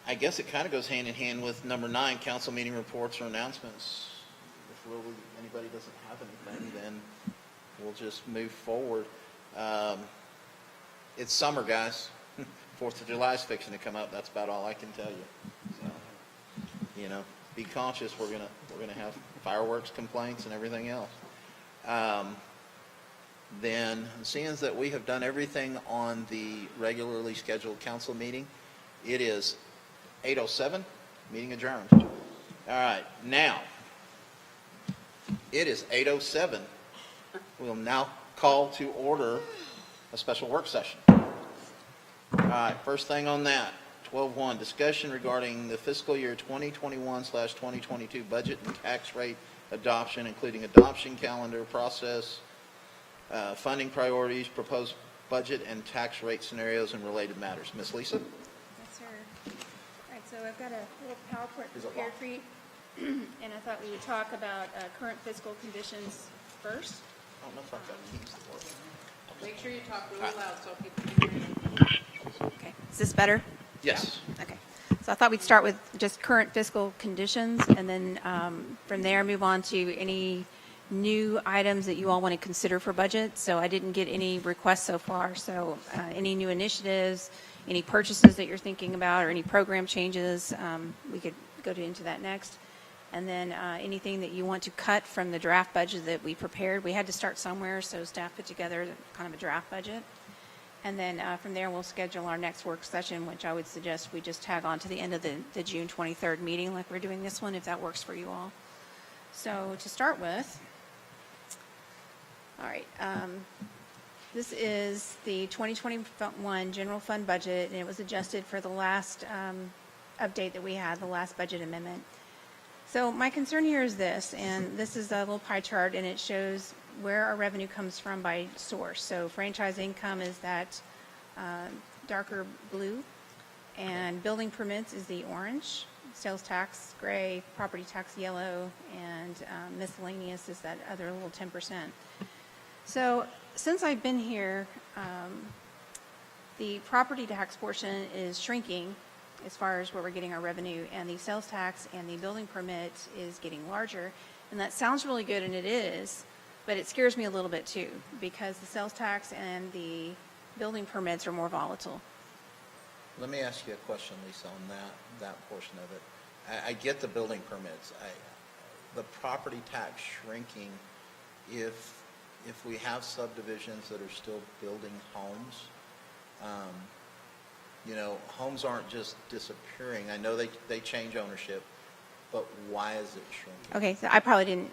I guess it kind of goes hand in hand with number 9, council meeting reports or announcements. If really anybody doesn't have anything, then we'll just move forward. It's summer, guys. 4th of July is fixing to come up. That's about all I can tell you. So, you know, be cautious. We're gonna have fireworks complaints and everything else. Then, seeing that we have done everything on the regularly scheduled council meeting, it is 8:07. Meeting adjourned. All right, now it is 8:07. We'll now call to order a special work session. All right, first thing on that, 12.1, discussion regarding the fiscal year 2021/2022 budget and tax rate adoption, including adoption calendar process, funding priorities, proposed budget and tax rate scenarios, and related matters. Ms. Lisa? Yes, sir. All right, so I've got a little PowerPoint prepared for you, and I thought we would talk about current fiscal conditions first. I don't know if I've got keys to work. Make sure you talk really loud so people can hear you. Okay, is this better? Yes. Okay. So I thought we'd start with just current fiscal conditions, and then from there move on to any new items that you all want to consider for budget. So I didn't get any requests so far. So any new initiatives, any purchases that you're thinking about, or any program changes, we could go into that next. And then anything that you want to cut from the draft budget that we prepared. We had to start somewhere, so staff put together kind of a draft budget. And then from there, we'll schedule our next work session, which I would suggest we just tag on to the end of the June 23rd meeting like we're doing this one, if that works for you all. So to start with, all right, this is the 2021 general fund budget, and it was adjusted for the last update that we had, the last budget amendment. So my concern here is this, and this is a little pie chart, and it shows where our revenue comes from by source. So franchise income is that darker blue, and building permits is the orange, sales tax gray, property tax yellow, and miscellaneous is that other little 10%. So since I've been here, the property tax portion is shrinking as far as where we're getting our revenue, and the sales tax and the building permit is getting larger. And that sounds really good, and it is, but it scares me a little bit too, because the sales tax and the building permits are more volatile. Let me ask you a question, Lisa, on that portion of it. I get the building permits. The property tax shrinking, if we have subdivisions that are still building homes, homes aren't just disappearing. I know they change ownership, but why is it shrinking? Okay, so I probably didn't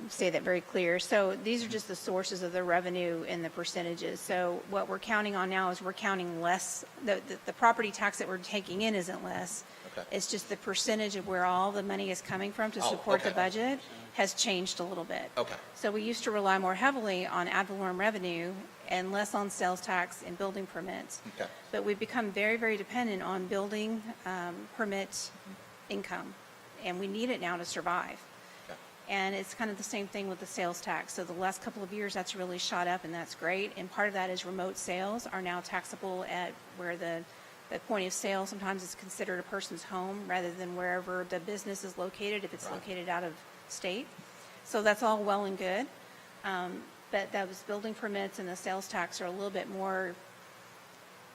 say that very clear. So these are just the sources of the revenue and the percentages. So what we're counting on now is we're counting less. The property tax that we're taking in isn't less. Okay. It's just the percentage of where all the money is coming from to support the budget has changed a little bit. Okay. So we used to rely more heavily on ad valorem revenue and less on sales tax and building permits. Okay. But we've become very, very dependent on building permit income, and we need it now to survive. Okay. And it's kind of the same thing with the sales tax. So the last couple of years, that's really shot up, and that's great. And part of that is remote sales are now taxable at where the point of sale sometimes is considered a person's home rather than wherever the business is located, if it's located out of state. So that's all well and good. But those building permits and the sales tax are a little bit more,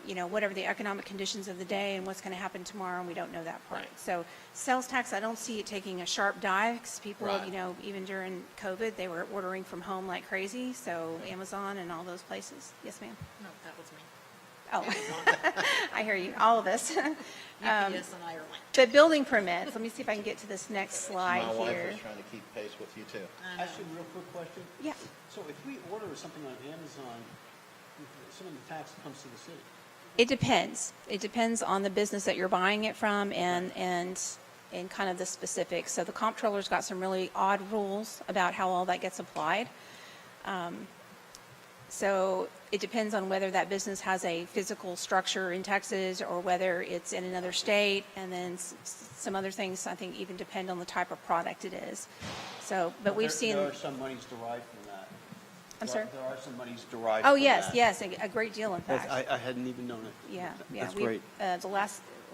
whatever the economic conditions of the day and what's going to happen tomorrow, and we don't know that part. Right. So sales tax, I don't see it taking a sharp dive because people, Right. Even during COVID, they were ordering from home like crazy. So Amazon and all those places. Yes, ma'am. No, that was me. Oh, I hear you, all of us. UPS and Ireland. The building permits, let me see if I can get to this next slide My wife here. was trying to keep pace with you, too. Actually, real quick question. Yeah. So if we order something on Amazon, some of the tax comes to the city. It depends. It depends on the business that you're buying it from and kind of the specifics. So the comptroller's got some really odd rules about how all that gets applied. So it depends on whether that business has a physical structure in Texas or whether it's in another state, and then some other things I think even depend on the type of product it is. So, but we've seen. There are some monies derived from that. I'm sorry? There are some monies derived Oh, from yes, that. yes, a great deal, in fact. I hadn't even known it. Yeah. That's we- great. The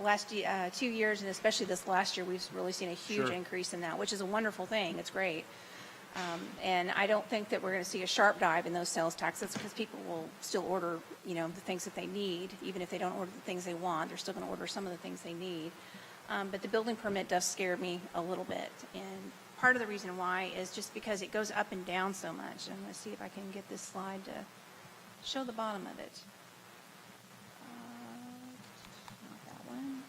last 2 years, and especially this last year, we've really seen a huge Sure. increase in that, which is a wonderful thing. It's great. And I don't think that we're going to see a sharp dive in those sales taxes because people will still order, the things that they need. Even if they don't order the things they want, they're still going to order some of the things they need. But the building permit does scare me a little bit. And part of the reason why is just because it goes up and down so much. I'm going to see if I can get this slide to show the bottom of it. Not that one.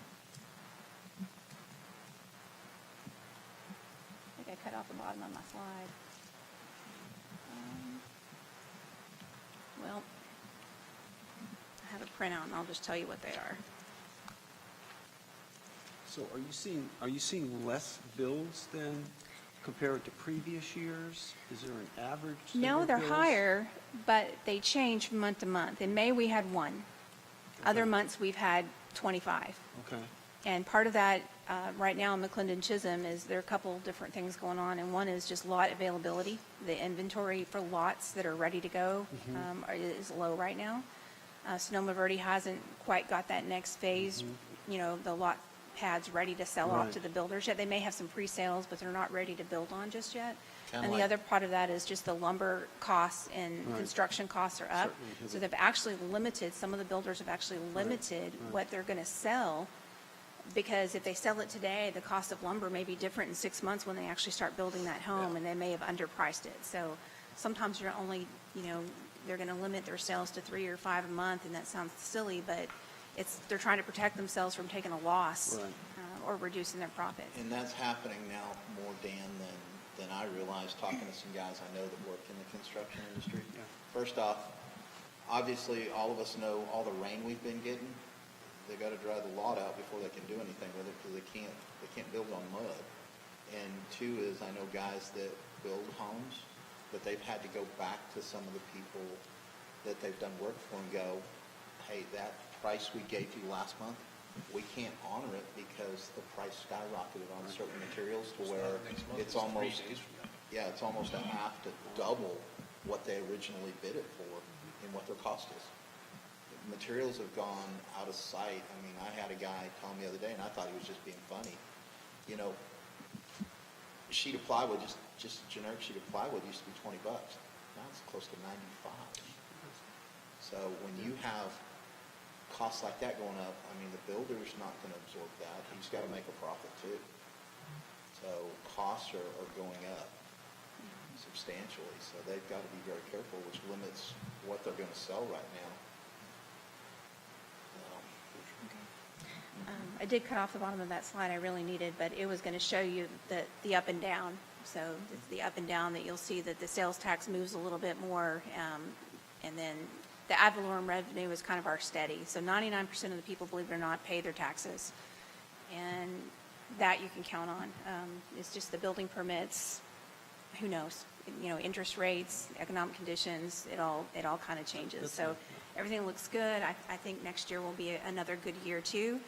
I think I cut off the bottom of my slide. Well, I have a printout, and I'll just tell you what they are. So are you seeing less bills than compared to previous years? Is there an average? No, number they're of bills? higher, but they change from month to month. In May, we had 1. Other Okay. months, we've had 25. Okay. And part of that, right now in McLendon-Chisholm, is there are a couple different things going on, and one is just lot availability. The inventory for lots that are ready to go is low right now. Sonoma Verde hasn't quite got that next phase, the lot pads ready to sell off Right. to the builders yet. They may have some pre-sales, but they're not ready to build on just yet. Kinda And the like- other part of that is just the lumber costs and Right. construction costs are up. Certainly, because So of- they've actually limited, some of the builders have actually limited what they're going to sell, because if they sell it today, the cost of lumber may be different in 6 months when they actually start building that home, and they may have underpriced it. So sometimes you're only, they're going to limit their sales to 3 or 5 a month, and that sounds silly, but they're trying to protect themselves from taking a loss Right. or reducing their profit. And that's happening now more, Dan, than I realized, talking to some guys I know that work in the construction industry. Yeah. First off, obviously, all of us know all the rain we've been getting. They got to dry the lot out before they can do anything with it because they can't build on mud. And two is, I know guys that build homes, but they've had to go back to some of the people that they've done work for and go, hey, that price we gave you last month, we can't honor it because the price skyrocketed on certain materials to where it's almost, yeah, it's almost a half to double what they originally bid it for and what their cost is. Materials have gone out of sight. I mean, I had a guy tell me the other day, and I thought he was just being funny. You know, sheet of plywood, just a generic sheet of plywood used to be $20. Now it's close to 95. So when you have costs like that going up, I mean, the builder's not going to absorb that. He's got to make a profit too. So costs are going up substantially. So they've got to be very careful, which limits what they're going to sell right now. I did cut off the bottom of that slide I really needed, but it was going to show you the up and down. So it's the up and down that you'll see that the sales tax moves a little bit more, and then the ad valorem revenue is kind of our steady. So 99% of the people, believe it or not, pay their taxes, and that you can count on. It's just the building permits, who knows? You know, interest rates, economic conditions, it all kind of changes. So everything looks good. I think next year will be another good year too.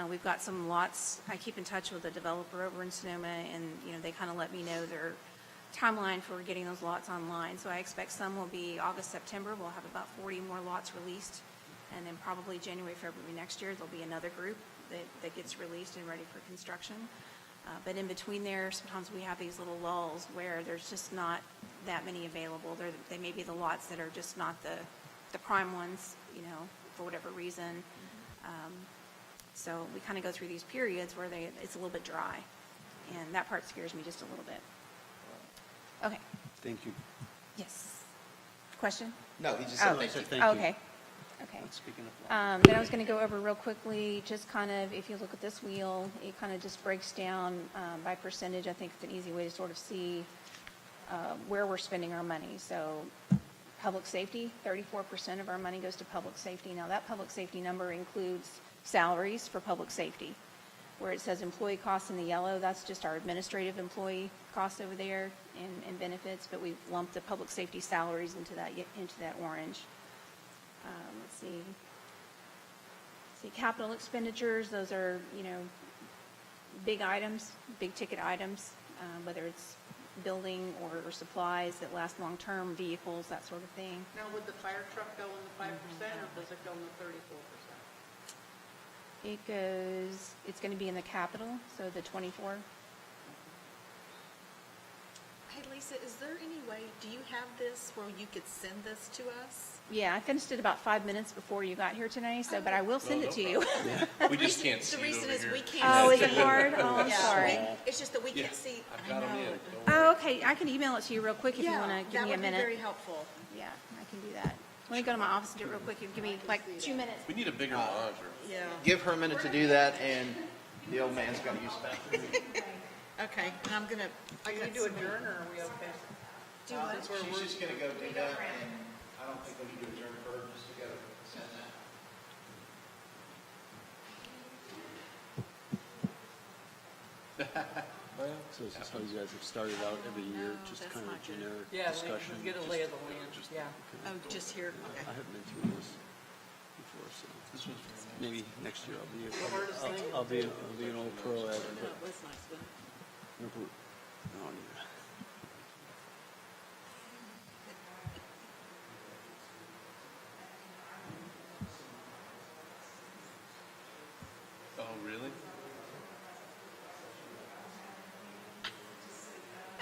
We've got some lots. I keep in touch with the developer over in Sonoma, and they kind of let me know their timeline for getting those lots online. So I expect some will be August, September. We'll have about 40 more lots released, and then probably January, February next year there'll be another group that gets released and ready for construction. But in between there, sometimes we have these little lulls where there's just not that many available. They may be the lots that are just not the prime ones, for whatever reason. So we kind of go through these periods where it's a little bit dry, and that part scares me just a little bit. Okay. Thank you. Yes. Question? No, he just said thank you. Thank you. Okay. Okay. Speaking of Then I was going to go over real quickly, just kind of, if you look at this wheel, it kind of just breaks down by percentage. I think it's an easy way to sort of see where we're spending our money. So public safety, 34% of our money goes to public safety. Now that public safety number includes salaries for public safety. Where it says employee costs in the yellow, that's just our administrative employee costs over there and benefits, but we've lumped the public safety salaries into that orange. Let's see, capital expenditures, those are, big items, big ticket items, whether it's building or supplies that last long-term, vehicles, that sort of thing. Now, would the fire truck go in the 5% or does it go in the 34%? It's going to be in the capital, so the 24. Hey, Lisa, is there any way, do you have this where you could send this to us? Yeah, I finished it about 5 minutes before you got here tonight, but I will send it to you. We just can't see The it reason over is here. we can't. Oh, is see it hard? Oh, I'm Yeah, sorry. It's just that we can't see. I've got them in. Don't Oh, worry. okay, I can email it to you real quick if you want to give me a That would be minute. very helpful. Yeah, I can do that. Let me go to my office and do it real quick. You give me like 2 minutes. We need a bigger monitor. Yeah. Give her a minute to do that, and the old man's going to use the bathroom. Okay, and I'm gonna. Are you do adjourn or are we okay? Do what? She's just going to go do that, and I don't think we need to adjourn for her just to go send that. So this is how you guys have started out every year, just that's kind of not good. generic Yeah, discussion. we get a lay of the land, yeah. Oh, just here, I okay. haven't been through this before, so This was very nice. maybe next year hardest thing? I'll be an old pro at it. No, it was nice, wasn't it? No, yeah. Oh, really?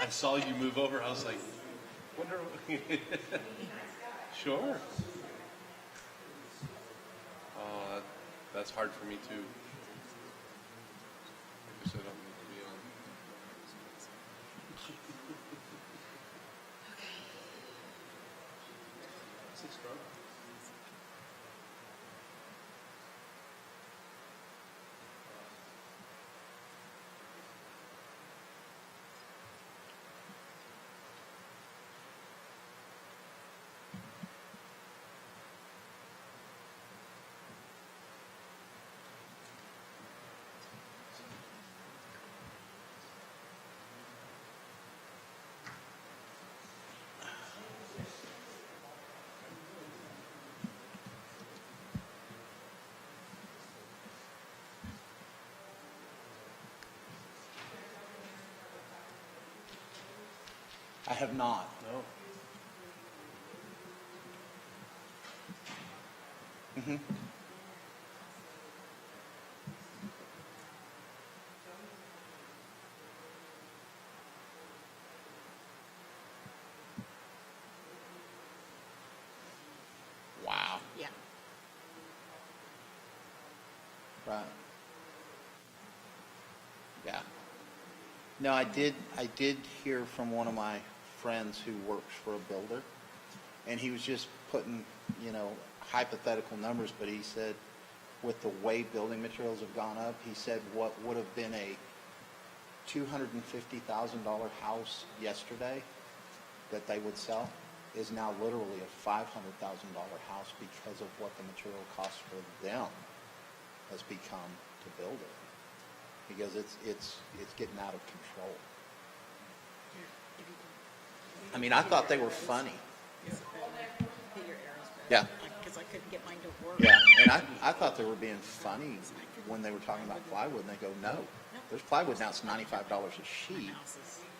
I saw you move over. I was like, wonder. Sure. Oh, that's hard for me too. I guess I don't need to be on. Is it strong? I have not. No. Mm-hmm. Wow. Yeah. Right. Yeah. No, I did hear from one of my friends who works for a builder, and he was just putting, hypothetical numbers, but he said with the way building materials have gone up, he said what would have been a $250,000 house yesterday that they would sell is now literally a $500,000 house because of what the material cost for them has become to build it, because it's getting out of control. I mean, I thought they were funny. Hit your arrows better. Yeah. Because I couldn't get mine to work. Yeah, and I thought they were being funny when they were talking about plywood, and they go, no, there's plywood now, it's $95 a sheet.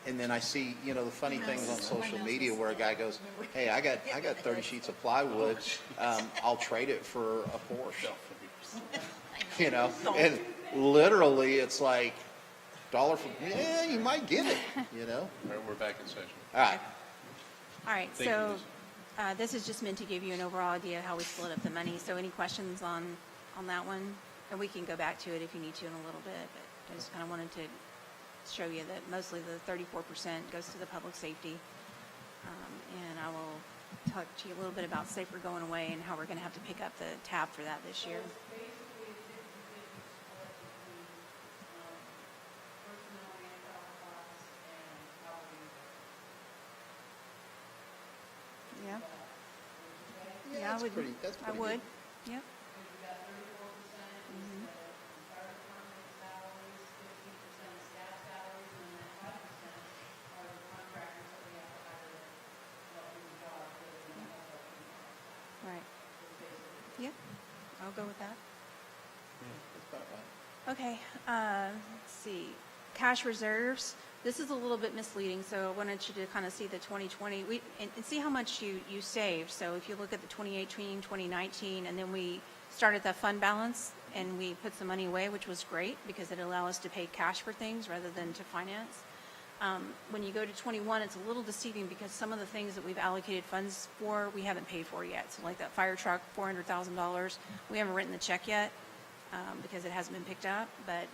And then I see, the funny things on social media where a guy goes, hey, I got 30 sheets of plywood, I'll trade it for a Porsche. And literally it's like, $1 for, yeah, you might get it, All right, we're back in session. All right. All right, Thank you, so Liz. this is just meant to give you an overall idea of how we split up the money. So any questions on that one? And we can go back to it if you need to in a little bit, but I just kind of wanted to show you that mostly the 34% goes to the public safety. And I will talk to you a little bit about safer going away and how we're going to have to pick up the tab for that this year. Yeah. Yeah, I would. That's I pretty would. good. Yep. Right. Yep. I'll go with that. That's about right. Okay, let's see. Cash reserves, this is a little bit misleading, so I wanted you to kind of see the 2020, and see how much you saved. So if you look at the 2018, 2019, and then we started that fund balance, and we put some money away, which was great, because it allowed us to pay cash for things rather than to finance. When you go to 21, it's a little deceiving, because some of the things that we've allocated funds for, we haven't paid for yet. So like that fire truck, $400,000, we haven't written the check yet, because it hasn't been picked up, but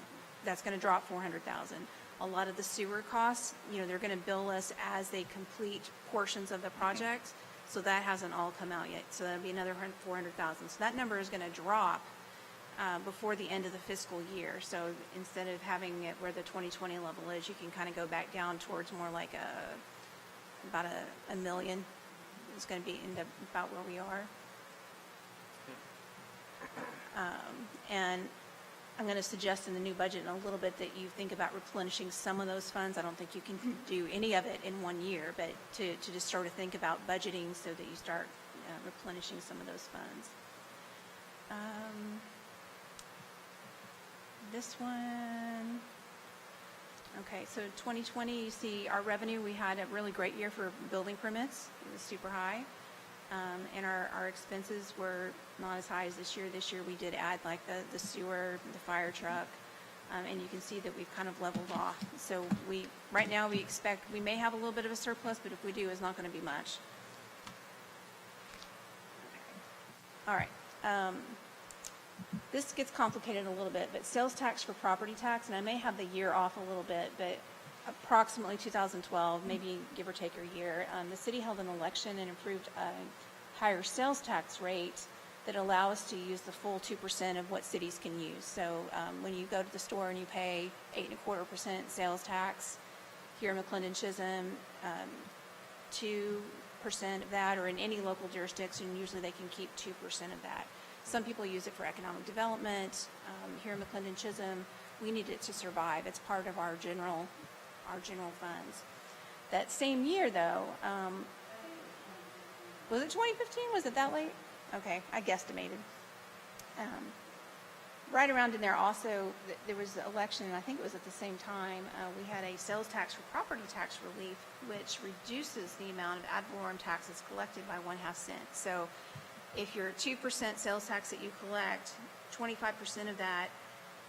that's going to drop $400,000. A lot of the sewer costs, they're going to bill us as they complete portions of the project, so that hasn't all come out yet. So that'll be another $400,000. So that number is going to drop before the end of the fiscal year. So instead of having it where the 2020 level is, you can kind of go back down towards more like about a million. It's going to be end up about where we are. And I'm going to suggest in the new budget in a little bit that you think about replenishing some of those funds. I don't think you can do any of it in 1 year, but to just sort of think about budgeting so that you start replenishing some of those funds. This one, okay, so 2020, you see our revenue, we had a really great year for building permits. It was super high. And our expenses were not as high as this year. This year we did add like the sewer, the fire truck, and you can see that we've kind of leveled off. So right now we expect, we may have a little bit of a surplus, but if we do, it's not going to be much. All right. This gets complicated a little bit, but sales tax for property tax, and I may have the year off a little bit, but approximately 2012, maybe give or take a year, the city held an election and approved a higher sales tax rate that allow us to use the full 2% of what cities can use. So when you go to the store and you pay 8.25% sales tax, here in McLendon-Chisholm, 2% of that, or in any local jurisdiction, usually they can keep 2% of that. Some people use it for economic development. Here in McLendon-Chisholm, we need it to survive. It's part of our general funds. That same year, though, was it 2015? Was it that late? Okay, I guesstimated. Right around in there also, there was the election, and I think it was at the same time, we had a sales tax for property tax relief, which reduces the amount of ad valorem taxes collected by 1/2 cent. So if you're 2% sales tax that you collect, 25% of that,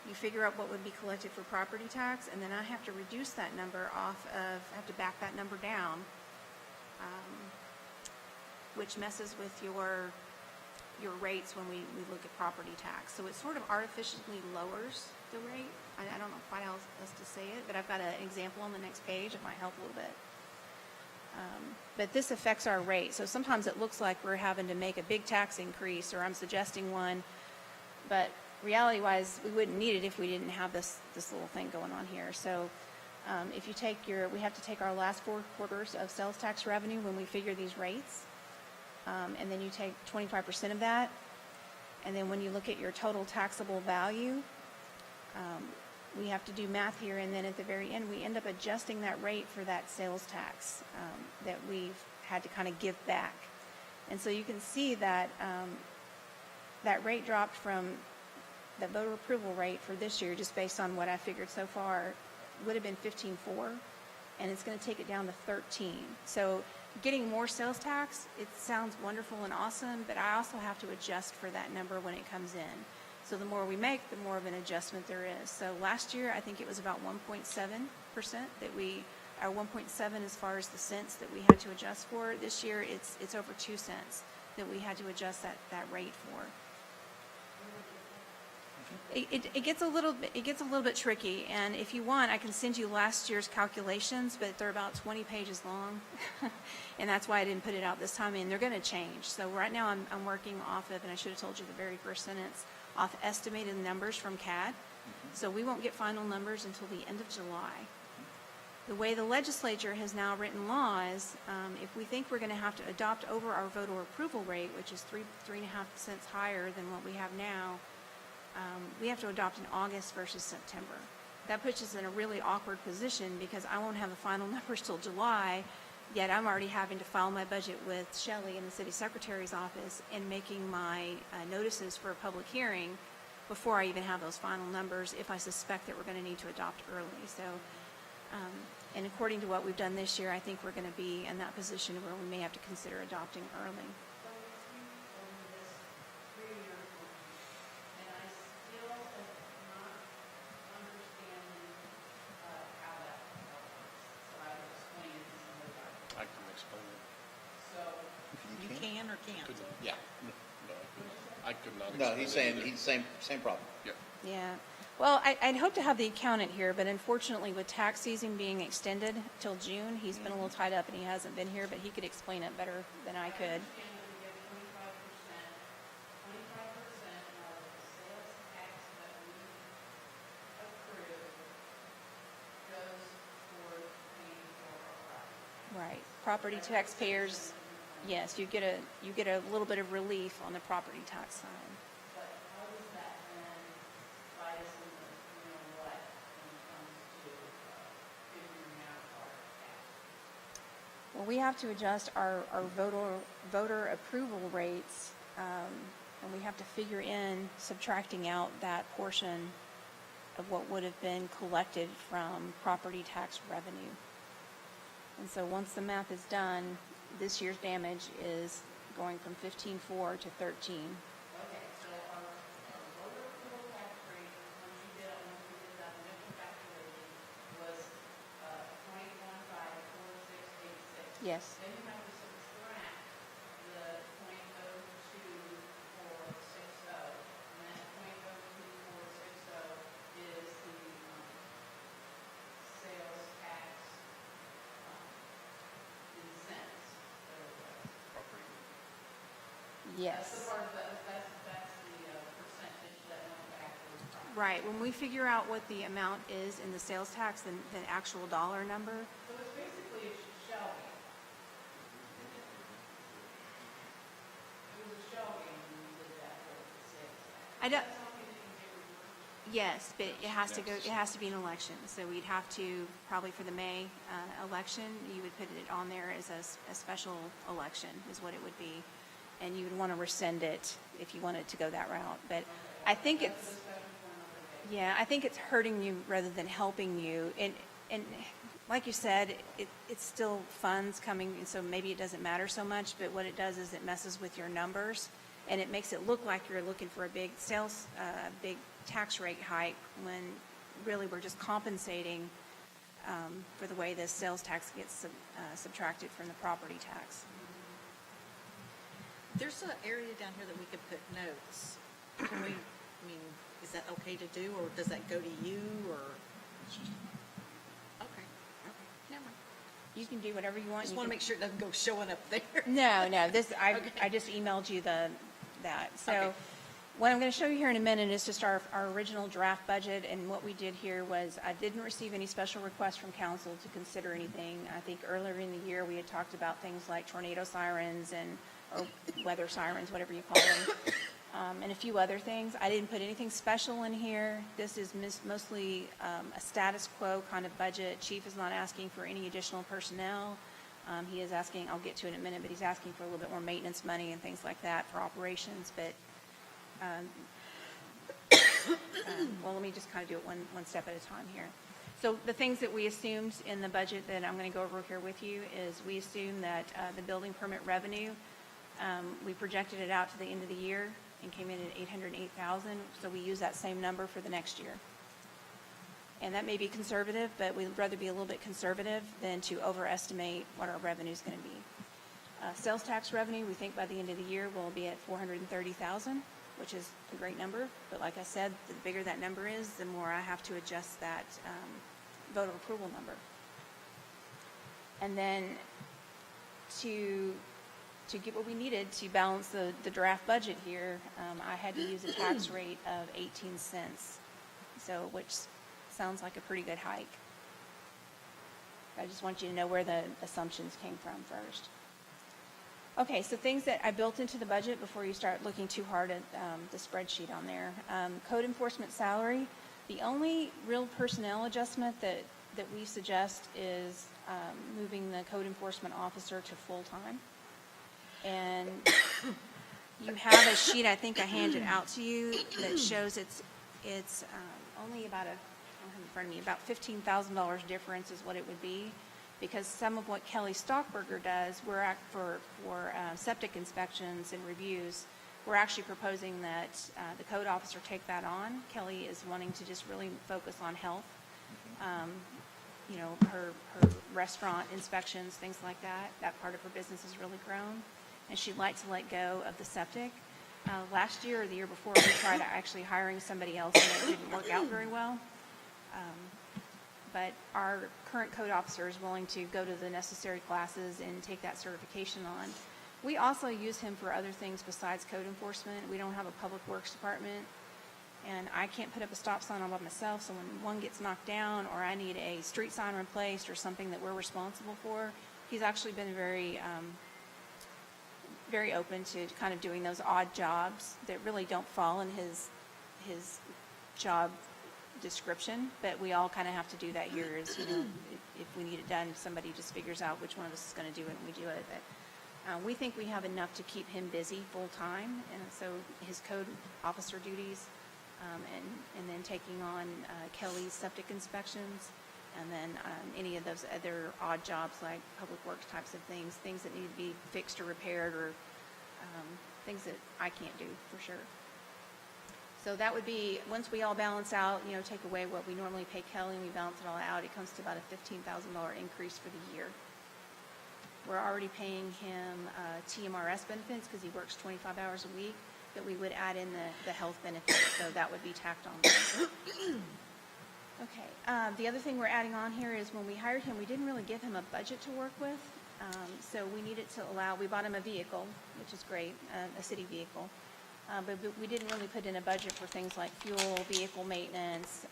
you figure out what would be collected for property tax, and then I have to reduce that number off of, I have to back that number down, which messes with your rates when we look at property tax. So it sort of artificially lowers the rate. I don't know quite how else to say it, but I've got an example on the next page. It might help a little bit. But this affects our rate. So sometimes it looks like we're having to make a big tax increase, or I'm suggesting one, but reality-wise, we wouldn't need it if we didn't have this little thing going on here. So if you take we have to take our last 4 quarters of sales tax revenue when we figure these rates, and then you take 25% of that, and then when you look at your total taxable value, we have to do math here, and then at the very end, we end up adjusting that rate for that sales tax that we've had to kind of give back. And so you can see that that rate dropped from the voter approval rate for this year, just based on what I figured so far, would have been 15.4, and it's going to take it down to 13. So getting more sales tax, it sounds wonderful and awesome, but I also have to adjust for that number when it comes in. So the more we make, the more of an adjustment there is. So last year, I think it was about 1.7% that or 1.7 as far as the cents that we had to adjust for. This year, it's over 2 cents that we had to adjust that rate for. It gets a little bit tricky, and if you want, I can send you last year's calculations, but they're about 20 pages long, and that's why I didn't put it out this time. And they're going to change. So right now, I'm working off of, and I should have told you the very first sentence, off estimated numbers from CAD. So we won't get final numbers until the end of July. The way the legislature has now written laws, if we think we're going to have to adopt over our voter approval rate, which is 3.5 cents higher than what we have now, we have to adopt in August versus September. That puts us in a really awkward position because I won't have the final numbers till July, yet I'm already having to file my budget with Shelley in the city secretary's office and making my notices for a public hearing before I even have those final numbers if I suspect that we're going to need to adopt early. So, and according to what we've done this year, I think we're going to be in that position where we may have to consider adopting early. I can explain it. You can or can't? Yeah. No, I could not explain No, it he's saying, either. same problem. Yeah. Yeah. Well, I'd hope to have the accountant here, but unfortunately with tax season being extended till June, he's been a little tied up and he hasn't been here, but he could explain it better than I could. Right. Property taxpayers, yes, you get a little bit of relief on the property tax side. But how does that then bite us in the, what, when it comes to figuring out our tax? Well, we have to adjust our voter approval rates, and we have to figure in subtracting out that portion of what would have been collected from property tax revenue. And so once the math is done, this year's damage is going from 15.4 to 13. Okay, so our voter approval tax rate, once we did that initial calculation, was 0.154686. Yes. Then you have to subtract the 0.02460, and that 0.02460 is the sales tax in cents. That's the Yes. part of that's the percentage that went back to the property. Right. When we figure out what the amount is in the sales tax, the actual dollar number, So it's basically a shelving. It was a shelving when we did that for the sales tax. I don't. That's something that can get reversed. Yes, but it has to go. It has to be an election. So we'd have to probably for the May election, you would put it on there as a special election, is what it would be, and you would want to rescind it if you wanted to go that route. But I think it's. Yeah, I think it's hurting you rather than helping you. And like you said, it's still funds coming, and so maybe it doesn't matter so much, but what it does is it messes with your numbers, and it makes it look like you're looking for a big big tax rate hike, when really we're just compensating for the way the sales tax gets subtracted from the property tax. There's an area down here that we could put notes. Can we, I mean, is that okay to do, or does that go to you, or? Okay, never mind. You can do whatever you want. Just You want to can- make sure it doesn't go showing up there. No, I Okay. just emailed you that. So Okay. what I'm going to show you here in a minute is just our original draft budget, and what we did here was I didn't receive any special requests from council to consider anything. I think earlier in the year we had talked about things like tornado sirens or weather sirens, whatever you call them, and a few other things. I didn't put anything special in here. This is mostly a status quo kind of budget. Chief is not asking for any additional personnel. He is asking, I'll get to it in a minute, but he's asking for a little bit more maintenance money and things like that for operations. But, well, let me just kind of do it one step at a time here. So the things that we assumed in the budget that I'm going to go over here with you is we assumed that the building permit revenue, we projected it out to the end of the year and came in at $808,000. So we use that same number for the next year. And that may be conservative, but we'd rather be a little bit conservative than to overestimate what our revenue is going to be. Sales tax revenue, we think by the end of the year will be at $430,000, which is a great number. But like I said, the bigger that number is, the more I have to adjust that vote of approval number. And then to get what we needed to balance the draft budget here, I had to use a tax rate of 18 cents, so which sounds like a pretty good hike. I just want you to know where the assumptions came from first. Okay, so things that I built into the budget before you start looking too hard at the spreadsheet on there. Code enforcement salary, the only real personnel adjustment that we suggest is moving the code enforcement officer to full-time. And you have a sheet, I think I handed out to you, that shows it's only about I don't have it in front of me, about $15,000 difference is what it would be, because some of what Kelly Stockberger does, we're for septic inspections and reviews, we're actually proposing that the code officer take that on. Kelly is wanting to just really focus on health, you know, her restaurant inspections, things like that. That part of her business has really grown, and she'd like to let go of the septic. Last year or the year before, we tried actually hiring somebody else, and it didn't work out very well. But our current code officer is willing to go to the necessary classes and take that certification on. We also use him for other things besides code enforcement. We don't have a public works department, and I can't put up a stop sign all by myself, so when one gets knocked down or I need a street sign replaced or something that we're responsible for, he's actually been very open to kind of doing those odd jobs that really don't fall in his job description, but we all kind of have to do that here. Is, you know, if we need it done, somebody just figures out which one of us is going to do it, and we do it. But we think we have enough to keep him busy full time, and so his code officer duties, and then taking on Kelly's septic inspections, and then any of those other odd jobs like public works types of things that need to be fixed or repaired, or things that I can't do for sure. So that would be, once we all balance out, you know, take away what we normally pay Kelly and we balance it all out, it comes to about a $15,000 increase for the year. We're already paying him TMRS benefits because he works 25 hours a week, but we would add in the health benefits, so that would be tacked on there. Okay, the other thing we're adding on here is when we hired him, we didn't really give him a budget to work with, so we needed to we bought him a vehicle, which is great, a city vehicle. But we didn't really put in a budget for things like fuel, vehicle maintenance,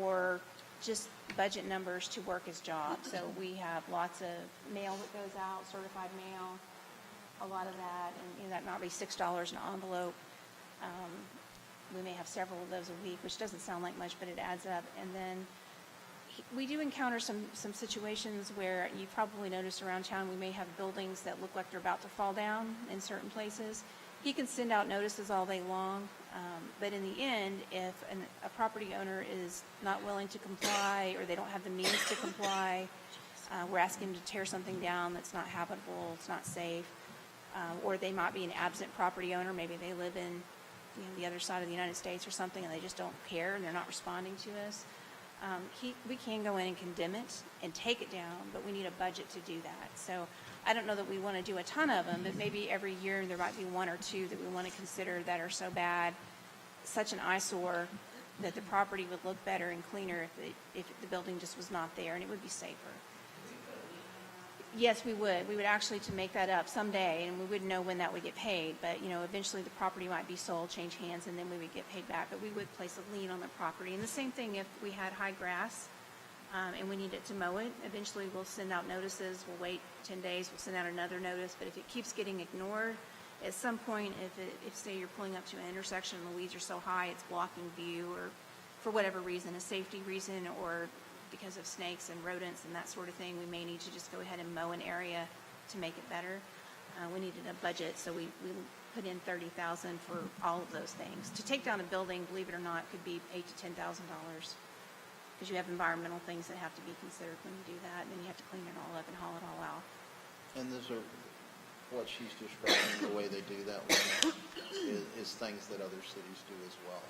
or just budget numbers to work his job. So we have lots of mail that goes out, certified mail, a lot of that, and you know, that might be $6 an envelope. We may have several of those a week, which doesn't sound like much, but it adds up. And then we do encounter some situations where you probably noticed around town we may have buildings that look like they're about to fall down in certain places. He can send out notices all day long, but in the end, if a property owner is not willing to comply or they don't have the means to comply, we're asking them to tear something down that's not habitable, it's not safe, or they might be an absent property owner. Maybe they live in the other side of the United States or something, and they just don't care and they're not responding to us. We can go in and condemn it and take it down, but we need a budget to do that. So I don't know that we want to do a ton of them, but maybe every year there might be one or two that we want to consider that are so bad, such an eyesore, that the property would look better and cleaner if the building just was not there, and it would be safer. Yes, we would. We would actually to make that up someday, and we wouldn't know when that would get paid. But, eventually the property might be sold, change hands, and then we would get paid back. But we would place a lien on the property. And the same thing if we had high grass and we needed to mow it. Eventually we'll send out notices. We'll wait 10 days. We'll send out another notice. But if it keeps getting ignored, at some point, if say you're pulling up to an intersection and the weeds are so high it's blocking view, or for whatever reason, a safety reason, or because of snakes and rodents and that sort of thing, we may need to just go ahead and mow an area to make it better. We needed a budget, so we put in $30,000 for all of those things. To take down a building, believe it or not, could be $8,000 to $10,000, because you have environmental things that have to be considered when you do that, and then you have to clean it all up and haul it all out. And those are, what she's describing, the way they do that one is things that other cities do as well.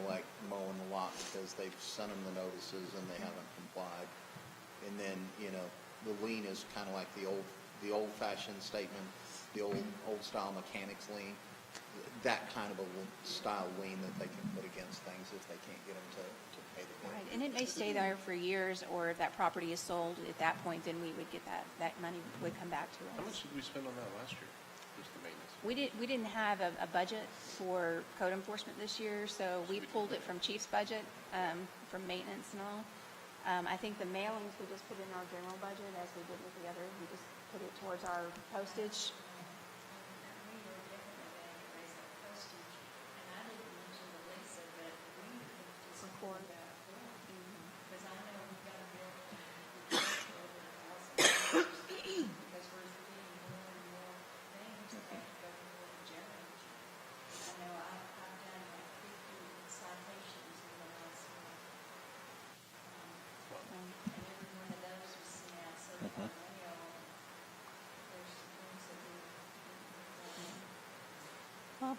Like mowing the lot because they've sent them the notices and they haven't complied. And then, the lien is kind of like the old-fashioned statement, the old style mechanics lien, that kind of a style lien that they can put against things if they can't get them to pay the bill. Right, and it may stay there for years, or if that property is sold at that point, then we would get that money would come back to us. How much did we spend on that last year, just the maintenance? We didn't have a budget for code enforcement this year, so we pulled it from chief's budget, from maintenance and all. I think the mailings we just put in our general budget, as we did with the other. We just put it towards our postage. Support. Well,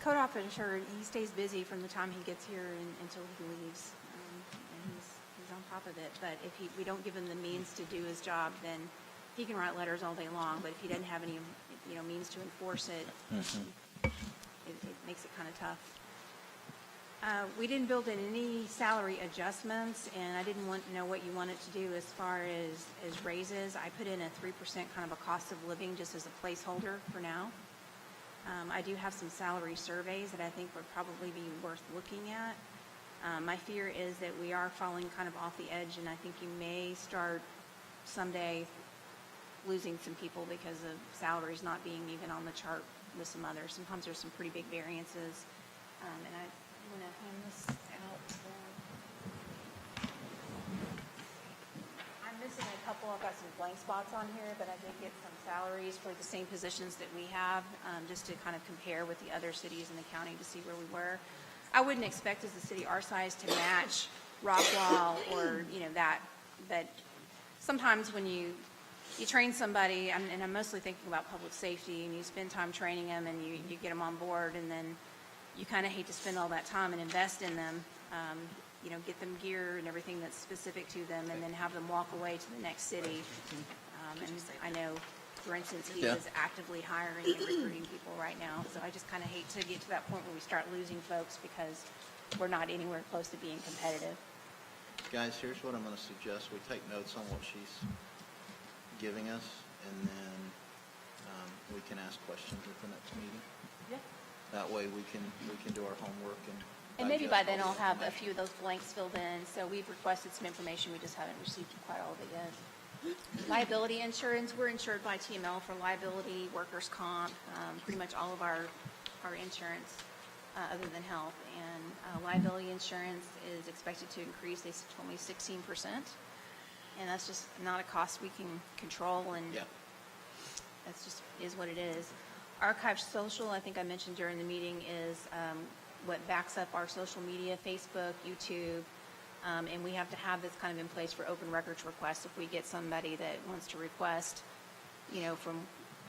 code officer, he stays busy from the time he gets here until he leaves, and he's on top of it. But if we don't give him the means to do his job, then he can write letters all day long. But if he doesn't have any, means to enforce it, it makes it kind of tough. We didn't build in any salary adjustments, and I didn't know what you wanted to do as far as raises. I put in a 3% kind of a cost of living just as a placeholder for now. I do have some salary surveys that I think would probably be worth looking at. My fear is that we are falling kind of off the edge, and I think you may start someday losing some people because of salaries not being even on the chart with some others. Sometimes there's some pretty big variances, and I want to hand this out. I'm missing a couple. I've got some blank spots on here, but I did get some salaries for the same positions that we have, just to kind of compare with the other cities in the county to see where we were. I wouldn't expect as a city our size to match Rockwall or that, but sometimes when you train somebody, and I'm mostly thinking about public safety, and you spend time training them and you get them on board, and then you kind of hate to spend all that time and invest in them, get them gear and everything that's specific to them, and then have them walk away to the next city. And I know, for instance, he is actively hiring and recruiting people right now, so I just kind of hate to get to that point where we start losing folks because we're not anywhere close to being competitive. Guys, here's what I'm going to suggest. We take notes on what she's giving us, and then we can ask questions at the next meeting. Yeah. That way we can do our homework And maybe by digest then all I'll the have a information. few of those blanks filled in. So we've requested some information, we just haven't received quite all of it yet. Liability insurance, we're insured by TML for liability, workers' comp, pretty much all of our insurance other than health. And liability insurance is expected to increase, they told me 16%. And that's just not a cost we can control, and that's just is what it is. Archive Social, I think I mentioned during the meeting, is what backs up our social media, Facebook, YouTube, and we have to have this kind of in place for open records requests. If we get somebody that wants to request, from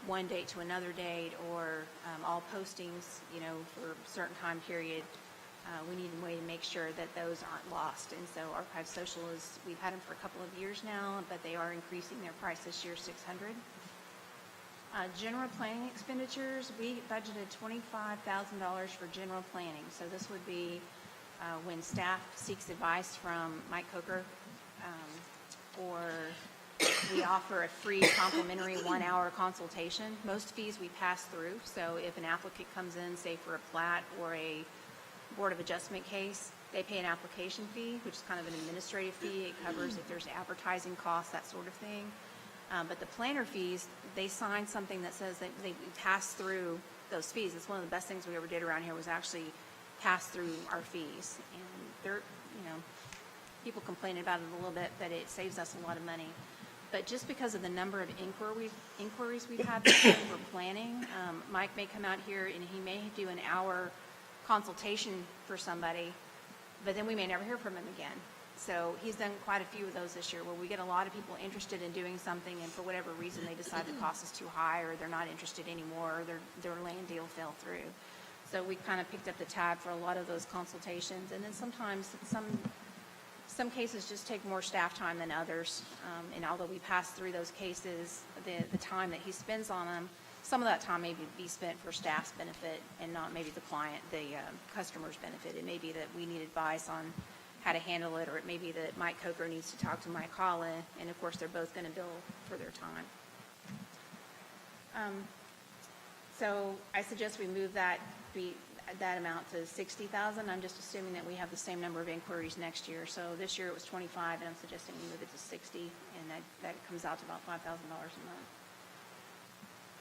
one date to another date, or all postings, for a certain time period, we need a way to make sure that those aren't lost. And so Archive Social we've had them for a couple of years now, but they are increasing their price this year, $600. General planning expenditures, we budgeted $25,000 for general planning. So this would be when staff seeks advice from Mike Coker, or we offer a free complimentary 1-hour consultation. Most fees we pass through. So if an applicant comes in, say for a plat or a Board of Adjustment case, they pay an application fee, which is kind of an administrative fee. It covers if there's advertising costs, that sort of thing. But the planner fees, they sign something that says that they pass through those fees. It's one of the best things we ever did around here, was actually pass through our fees. And they're, people complain about it a little bit, but it saves us a lot of money. But just because of the number of inquiries we've had for planning, Mike may come out here and he may do an hour consultation for somebody, but then we may never hear from him again. So he's done quite a few of those this year, where we get a lot of people interested in doing something, and for whatever reason they decide the cost is too high, or they're not interested anymore, or their land deal fell through. So we kind of picked up the tab for a lot of those consultations. And then sometimes some cases just take more staff time than others. And although we pass through those cases, the time that he spends on them, some of that time may be spent for staff's benefit and not maybe the customer's benefit. It may be that we need advice on how to handle it, or it may be that Mike Coker needs to talk to Mike Holland, and of course they're both going to bill for their time. So I suggest we move that amount to $60,000. I'm just assuming that we have the same number of inquiries next year. So this year it was 25, and I'm suggesting we move it to 60, and that comes out to about $5,000 a month.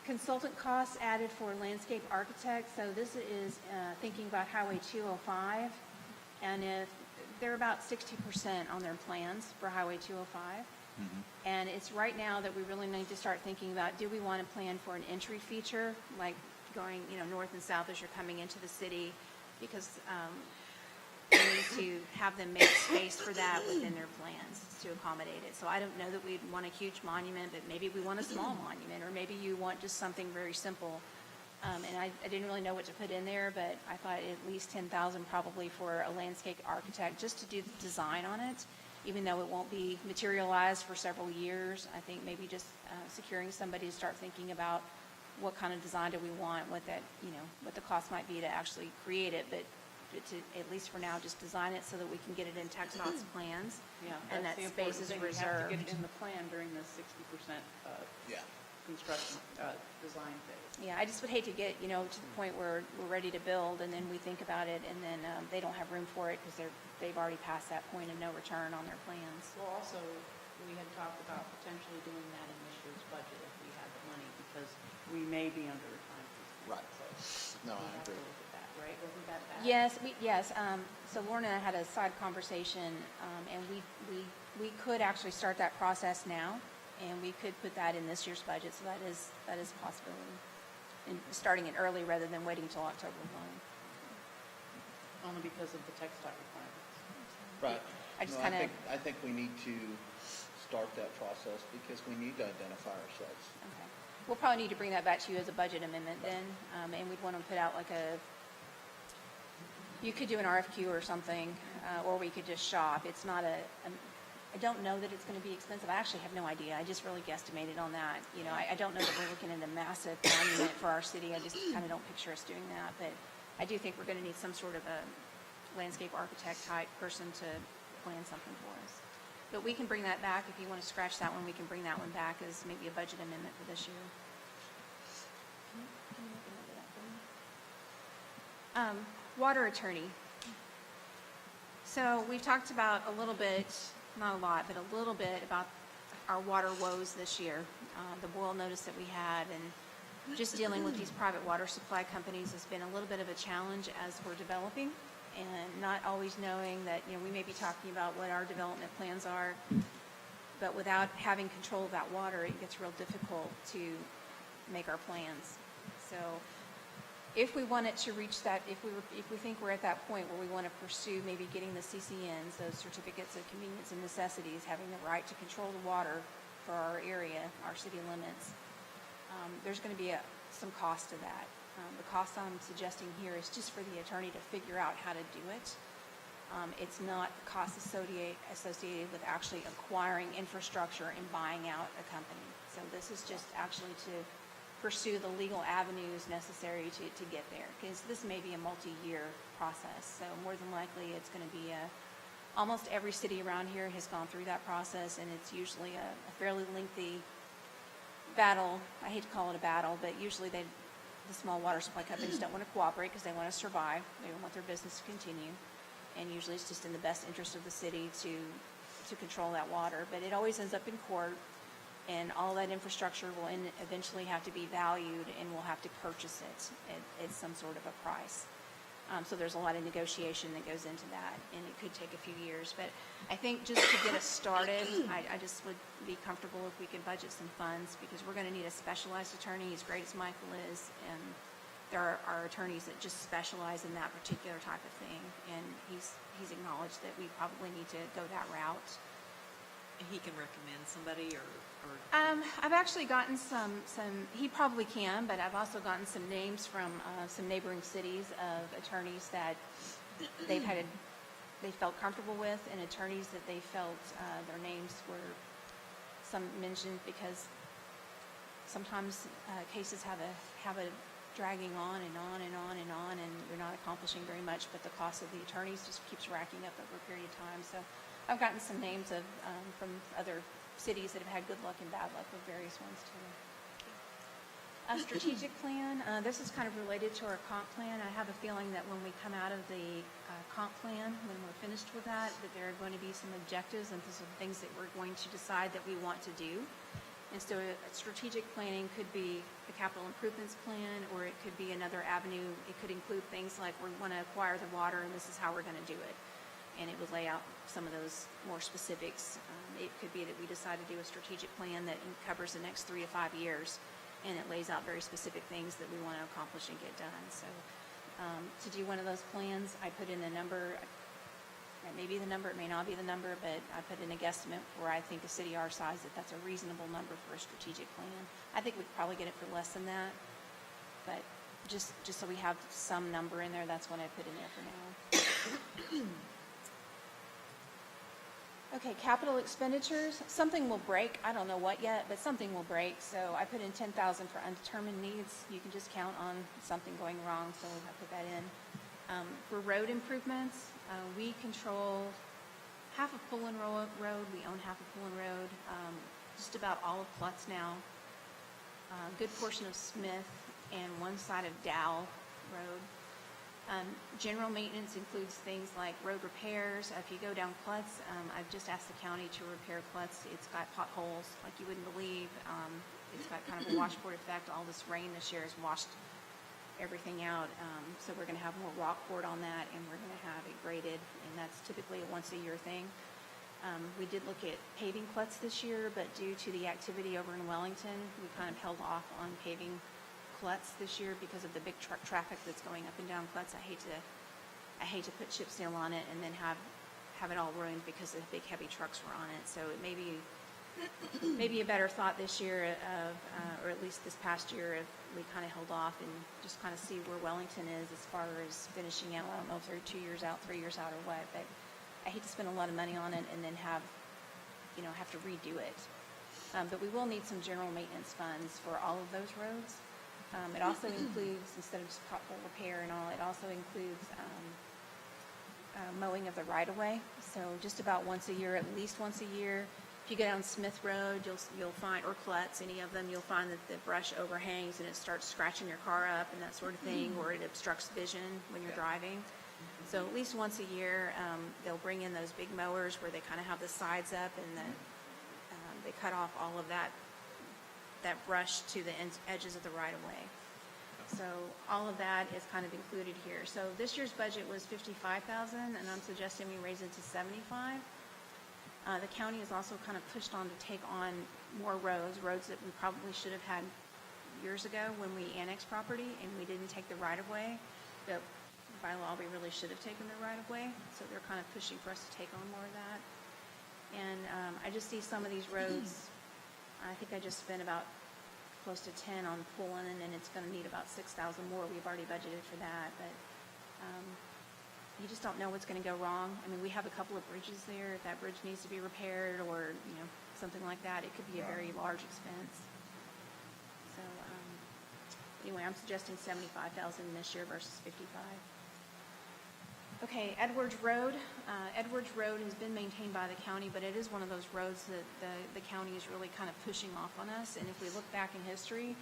Consultant costs added for landscape architects. So this is thinking about Highway 205, and if they're about 60% on their plans for Highway 205. And it's right now that we really need to start thinking about, do we want to plan for an entry feature, like going north and south as you're coming into the city, because we need to have them make space for that within their plans to accommodate it. So I don't know that we'd want a huge monument, but maybe we want a small monument, or maybe you want just something very simple. And I didn't really know what to put in there, but I thought at least $10,000 probably for a landscape architect just to do the design on it, even though it won't be materialized for several years. I think maybe just securing somebody to start thinking about what kind of design do we want, what the cost might be to actually create it, but to, at least for now, just design it so that we can get it in TxDOT's plans. Yeah, And that's that the space important is thing. We have to get reserved. it in the plan during the 60% construction design phase. Yeah, I just would hate to get, to the point where we're ready to build, and then we think about it, and then they don't have room for it because they've already passed that point of no return on their plans. Well, also, we had talked about potentially doing that in this year's budget if we had the money, because we may be under a time constraint. Right. So No, we I have to agree. look at that, right? Wasn't that bad? Yes. So Lauren and I had a side conversation, and we could actually start that process now, and we could put that in this year's budget. So that is a possibility, and starting it early rather than waiting until October 1. Only because of the TxDOT requirements. Right. I just No, kinda- I think we need to start that process because we need to identify ourselves. Okay. We'll probably need to bring that back to you as a budget amendment then, and we'd want to put out you could do an RFQ or something, or we could just shop. It's not I don't know that it's going to be expensive. I actually have no idea. I just really guesstimated on that. I don't know that we're looking at a massive monument for our city. I just kind of don't picture us doing that, but I do think we're going to need some sort of a landscape architect type person to plan something for us. But we can bring that back. If you want to scratch that one, we can bring that one back as maybe a budget amendment for this year. Can you make a note of that for me? Water attorney. So we've talked about a little bit, not a lot, but a little bit about our water woes this year. The boil notice that we had, and just dealing with these private water supply companies has been a little bit of a challenge as we're developing, and not always knowing that, we may be talking about what our development plans are, but without having control of that water, it gets real difficult to make our plans. So if we wanted to reach that, if we think we're at that point where we want to pursue maybe getting the CCNs, those certificates of convenience and necessities, having the right to control the water for our area, our city limits, there's going to be some cost to that. The cost I'm suggesting here is just for the attorney to figure out how to do it. It's not cost associated with actually acquiring infrastructure and buying out a company. So this is just actually to pursue the legal avenues necessary to get there, because this may be a multi-year process. So more than likely it's going to be almost every city around here has gone through that process, and it's usually a fairly lengthy battle. I hate to call it a battle, but usually the small water supply companies don't want to cooperate because they want to survive. They don't want their business to continue. And usually it's just in the best interest of the city to control that water. But it always ends up in court, and all that infrastructure will eventually have to be valued, and we'll have to purchase it at some sort of a price. So there's a lot of negotiation that goes into that, and it could take a few years. But I think just to get us started, I just would be comfortable if we could budget some funds, because we're going to need a specialized attorney, as great as Michael is, and there are attorneys that just specialize in that particular type of thing, and he's acknowledged that we probably need to go that route. He can recommend somebody or I've actually gotten some, he probably can, but I've also gotten some names from some neighboring cities of attorneys that they felt comfortable with, and attorneys that they felt their names were some mentioned, because sometimes cases have a dragging on and on and on and on, and you're not accomplishing very much, but the cost of the attorneys just keeps racking up over a period of time. So I've gotten some names of from other cities that have had good luck and bad luck with various ones too. A strategic plan, this is kind of related to our comp plan. I have a feeling that when we come out of the comp plan, when we're finished with that there are going to be some objectives and some things that we're going to decide that we want to do. And so strategic planning could be the capital improvements plan, or it could be another avenue. It could include things like we want to acquire the water and this is how we're going to do it. And it would lay out some of those more specifics. It could be that we decide to do a strategic plan that covers the next 3 to 5 years, and it lays out very specific things that we want to accomplish and get done. So to do one of those plans, I put in a number. It may be the number, it may not be the number, but I put in a guesstimate where I think a city our size that's a reasonable number for a strategic plan. I think we could probably get it for less than that, but just so we have some number in there, that's what I put in there for now. Okay, capital expenditures. Something will break. I don't know what yet, but something will break. So I put in $10,000 for undetermined needs. You can just count on something going wrong, so I put that in. For road improvements, we control half of Pullen Road. We own half of Pullen Road. Just about all of Klutz now. A good portion of Smith and one side of Dow Road. General maintenance includes things like road repairs. If you go down Klutz, I've just asked the county to repair Klutz. It's got potholes like you wouldn't believe. It's got kind of a washboard effect. All this rain this year has washed everything out. So we're going to have more rock poured on that, and we're going to have it graded, and that's typically a once-a-year thing. We did look at paving Klutz this year, but due to the activity over in Wellington, we kind of held off on paving Klutz this year because of the big traffic that's going up and down Klutz. I hate to put chip seal on it and then have it all ruined because the big heavy trucks were on it. So it may be a better thought this year or at least this past year, if we kind of held off and just kind of see where Wellington is as far as finishing out. I don't know if they're 2 years out, 3 years out, or what, but I hate to spend a lot of money on it and then have to redo it. But we will need some general maintenance funds for all of those roads. It also includes, instead of just pothole repair and all, it also includes mowing of the right-of-way. So just about once a year, at least once a year. If you go down Smith Road, you'll find, or Klutz, any of them, you'll find that the brush overhangs and it starts scratching your car up and that sort of thing, or it obstructs vision when you're driving. So at least once a year, they'll bring in those big mowers where they kind of have the sides up and they cut off all of that brush to the edges of the right-of-way. So all of that is kind of included here. So this year's budget was $55,000, and I'm suggesting we raise it to $75,000. The county is also kind of pushed on to take on more roads that we probably should have had years ago when we annexed property and we didn't take the right-of-way, but by law, we really should have taken the right-of-way, so they're kind of pushing for us to take on more of that. And I just see some of these roads, I think I just spent about close to 10 on pulling, and it's going to need about 6,000 more. We've already budgeted for that, but you just don't know what's going to go wrong. I mean, we have a couple of bridges there. If that bridge needs to be repaired or, something like that, it could be a very large expense. So anyway, I'm suggesting 75,000 this year versus 55. Okay, Edwards Road. Edwards Road has been maintained by the county, but it is one of those roads that the county is really kind of pushing off on us. And if we look back in history,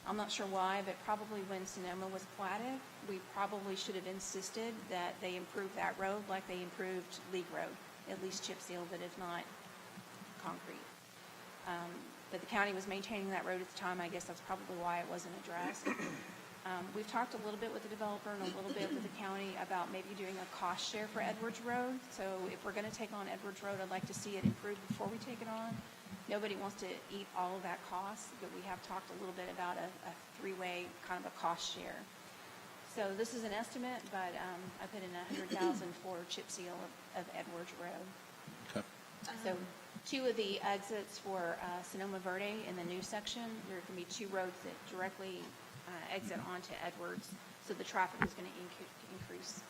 I'm not sure why, but probably when Sonoma was platted, we probably should have insisted that they improve that road like they improved League Road, at least chip seal, but if not, concrete. But the county was maintaining that road at the time. I guess that's probably why it wasn't addressed. We've talked a little bit with the developer and a little bit with the county about maybe doing a cost share for Edwards Road. So if we're going to take on Edwards Road, I'd like to see it improved before we take it on. Nobody wants to eat all of that cost, but we have talked a little bit about a three-way kind of a cost share. So this is an estimate, but I put in $100,000 for chip seal of Edwards Road. Okay. So two of the exits for Sonoma Verde in the new section, there can be two roads that directly exit onto Edwards, so the traffic is going to increase.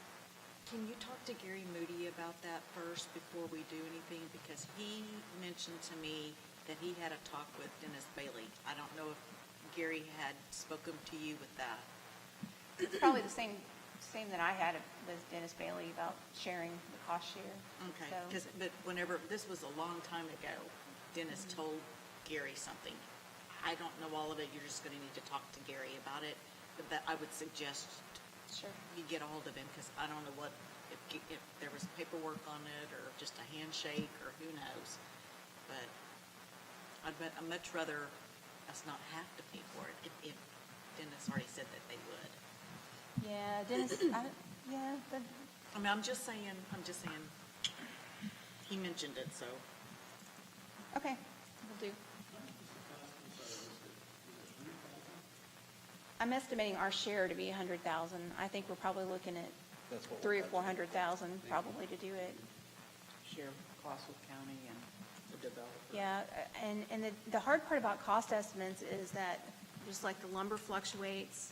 Can you talk to Gary Moody about that first before we do anything? Because he mentioned to me that he had a talk with Dennis Bailey. I don't know if Gary had spoken to you with that. It's probably the same that I had with Dennis Bailey about sharing the cost share. Okay, So- but whenever, this was a long time ago, Dennis told Gary something. I don't know all of it, you're just gonna need to talk to Gary about it, but that, I would suggest Sure. you get a hold of him, because I don't know what, if there was paperwork on it, or just a handshake, or who knows. But I'd much rather us not have to pay for it, if Dennis already said that they would. Yeah, Dennis, but I mean, I'm just saying, he mentioned it, so. okay, we'll do. I'm estimating our share to be 100,000. I think we're probably looking at That's what 300,000 or 400,000 probably to do it. Share costs with county and the developer. Yeah, and the hard part about cost estimates is that just like the lumber fluctuates,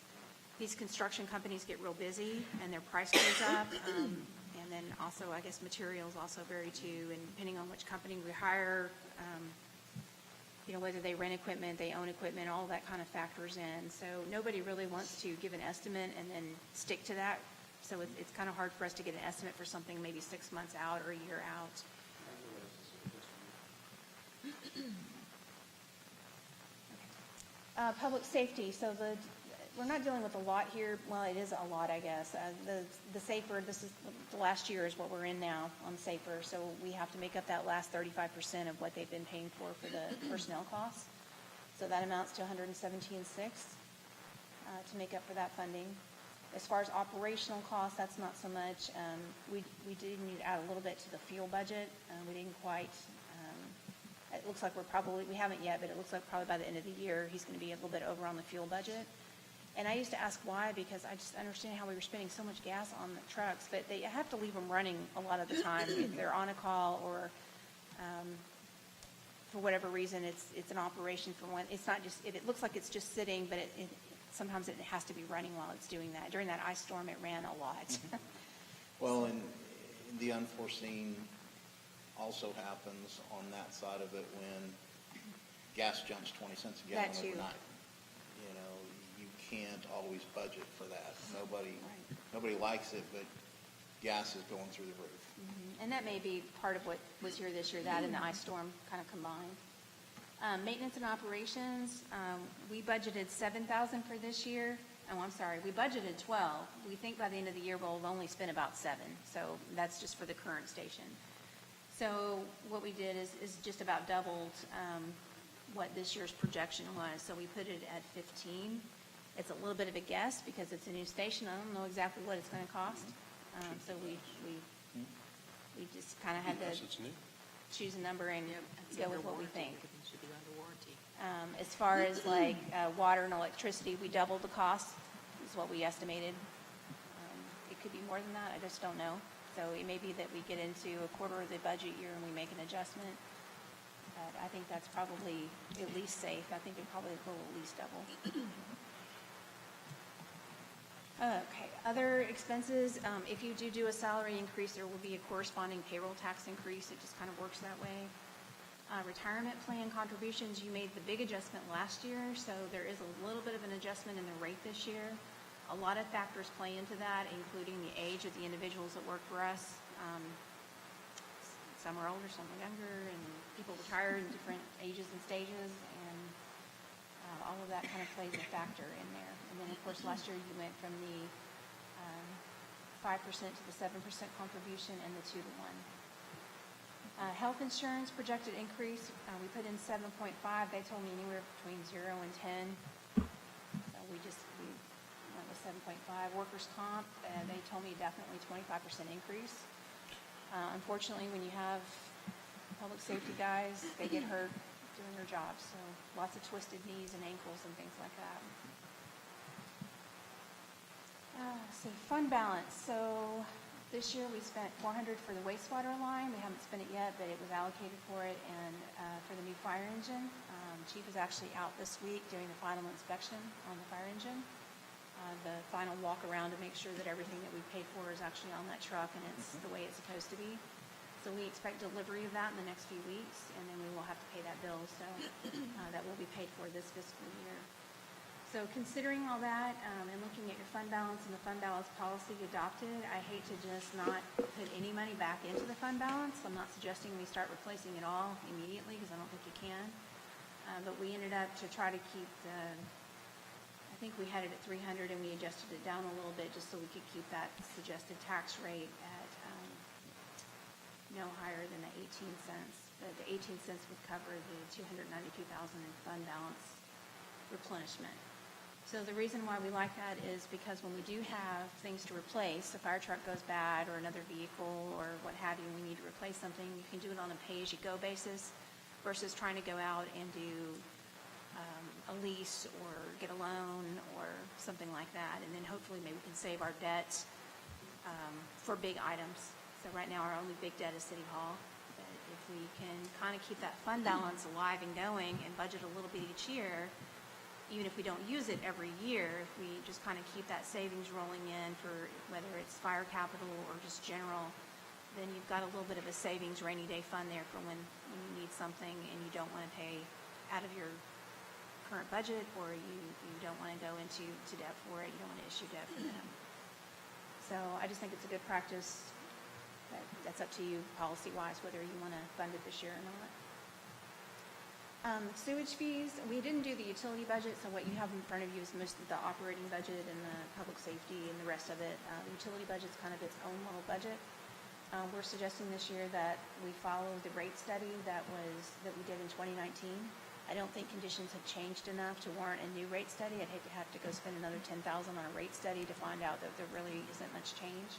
these construction companies get real busy and their price goes up. And then also, I guess, materials also vary too, and depending on which company we hire, whether they rent equipment, they own equipment, all that kind of factors in. So nobody really wants to give an estimate and then stick to that. So it's kind of hard for us to get an estimate for something maybe 6 months out or a year out. Public safety, so we're not dealing with a lot here. Well, it is a lot, I guess. The SAFER, this is the last year is what we're in now on SAFER, so we have to make up that last 35% of what they've been paying for the personnel costs. So that amounts to $117,600 to make up for that funding. As far as operational costs, that's not so much. We did need to add a little bit to the fuel budget. We didn't quite. It looks like we haven't yet, but it looks like probably by the end of the year, he's going to be a little bit over on the fuel budget. And I used to ask why, because I just understand how we were spending so much gas on the trucks, but they have to leave them running a lot of the time if they're on a call or for whatever reason, it's an operation for one. It's not just, if it looks like it's just sitting, but sometimes it has to be running while it's doing that. During that ice storm, it ran a lot. Well, and the unforeseen also happens on that side of it when gas jumps 20 cents a gallon That too. overnight. You can't always budget for that. Nobody likes it, but gas is going through the roof. And that may be part of what was here this year, that and the ice storm kind of combined. Maintenance and operations, we budgeted $7,000 for this year. Oh, I'm sorry, we budgeted $12,000. We think by the end of the year we'll only spend about $7,000. So that's just for the current station. So what we did is just about doubled what this year's projection was. So we put it at 15. It's a little bit of a guess because it's a new station. I don't know exactly what it's going to cost. So we just kind of had to. Because it's new. choose a number and It's go under with what we warranty. think. Everything should be under warranty. As far as like water and electricity, we doubled the cost, is what we estimated. It could be more than that, I just don't know. So it may be that we get into a quarter of the budget year and we make an adjustment. But I think that's probably at least safe. I think it probably will at least double. Okay, other expenses, if you do a salary increase, there will be a corresponding payroll tax increase. It just kind of works that way. Retirement plan contributions, you made the big adjustment last year, so there is a little bit of an adjustment in the rate this year. A lot of factors play into that, including the age of the individuals that work for us. Some are older, some are younger, and people retire in different ages and stages, and all of that kind of plays a factor in there. And then, of course, last year you went from the 5% to the 7% contribution and the 2-to-1. Health insurance projected increase, we put in 7.5. They told me anywhere between 0 and 10. So we went with 7.5. Workers' comp, they told me definitely 25% increase. Unfortunately, when you have public safety guys, they get hurt doing their jobs. So lots of twisted knees and ankles and things like that. So fund balance. So this year we spent $400 for the wastewater line. We haven't spent it yet, but it was allocated for it, and for the new fire engine. Chief is actually out this week doing the final inspection on the fire engine. The final walk around to make sure that everything that we paid for is actually on that truck and it's the way it's supposed to be. So we expect delivery of that in the next few weeks, and then we will have to pay that bill. So that will be paid for this fiscal year. So considering all that and looking at your fund balance and the fund balance policy adopted, I hate to just not put any money back into the fund balance. I'm not suggesting we start replacing it all immediately because I don't think you can. But we ended up to try to keep I think we had it at 300 and we adjusted it down a little bit just so we could keep that suggested tax rate at no higher than the 18 cents. But the 18 cents would cover the $292,000 in fund balance replenishment. So the reason why we like that is because when we do have things to replace, a fire truck goes bad or another vehicle or what have you, we need to replace something, you can do it on a pay-as-you-go basis versus trying to go out and do a lease or get a loan or something like that. And then hopefully maybe we can save our debts for big items. So right now our only big debt is City Hall. But if we can kind of keep that fund balance alive and going and budget a little bit each year, even if we don't use it every year, if we just kind of keep that savings rolling in for whether it's fire capital or just general, then you've got a little bit of a savings rainy day fund there for when you need something and you don't want to pay out of your current budget, or you don't want to go into debt for it, you don't want to issue debt for them. So I just think it's a good practice. That's up to you policy-wise, whether you want to fund it this year or not. Sewage fees, we didn't do the utility budget, so what you have in front of you is most of the operating budget and the public safety and the rest of it. The utility budget's kind of its own little budget. We're suggesting this year that we follow the rate study that we did in 2019. I don't think conditions have changed enough to warrant a new rate study. I'd hate to have to go spend another $10,000 on a rate study to find out that there really isn't much change.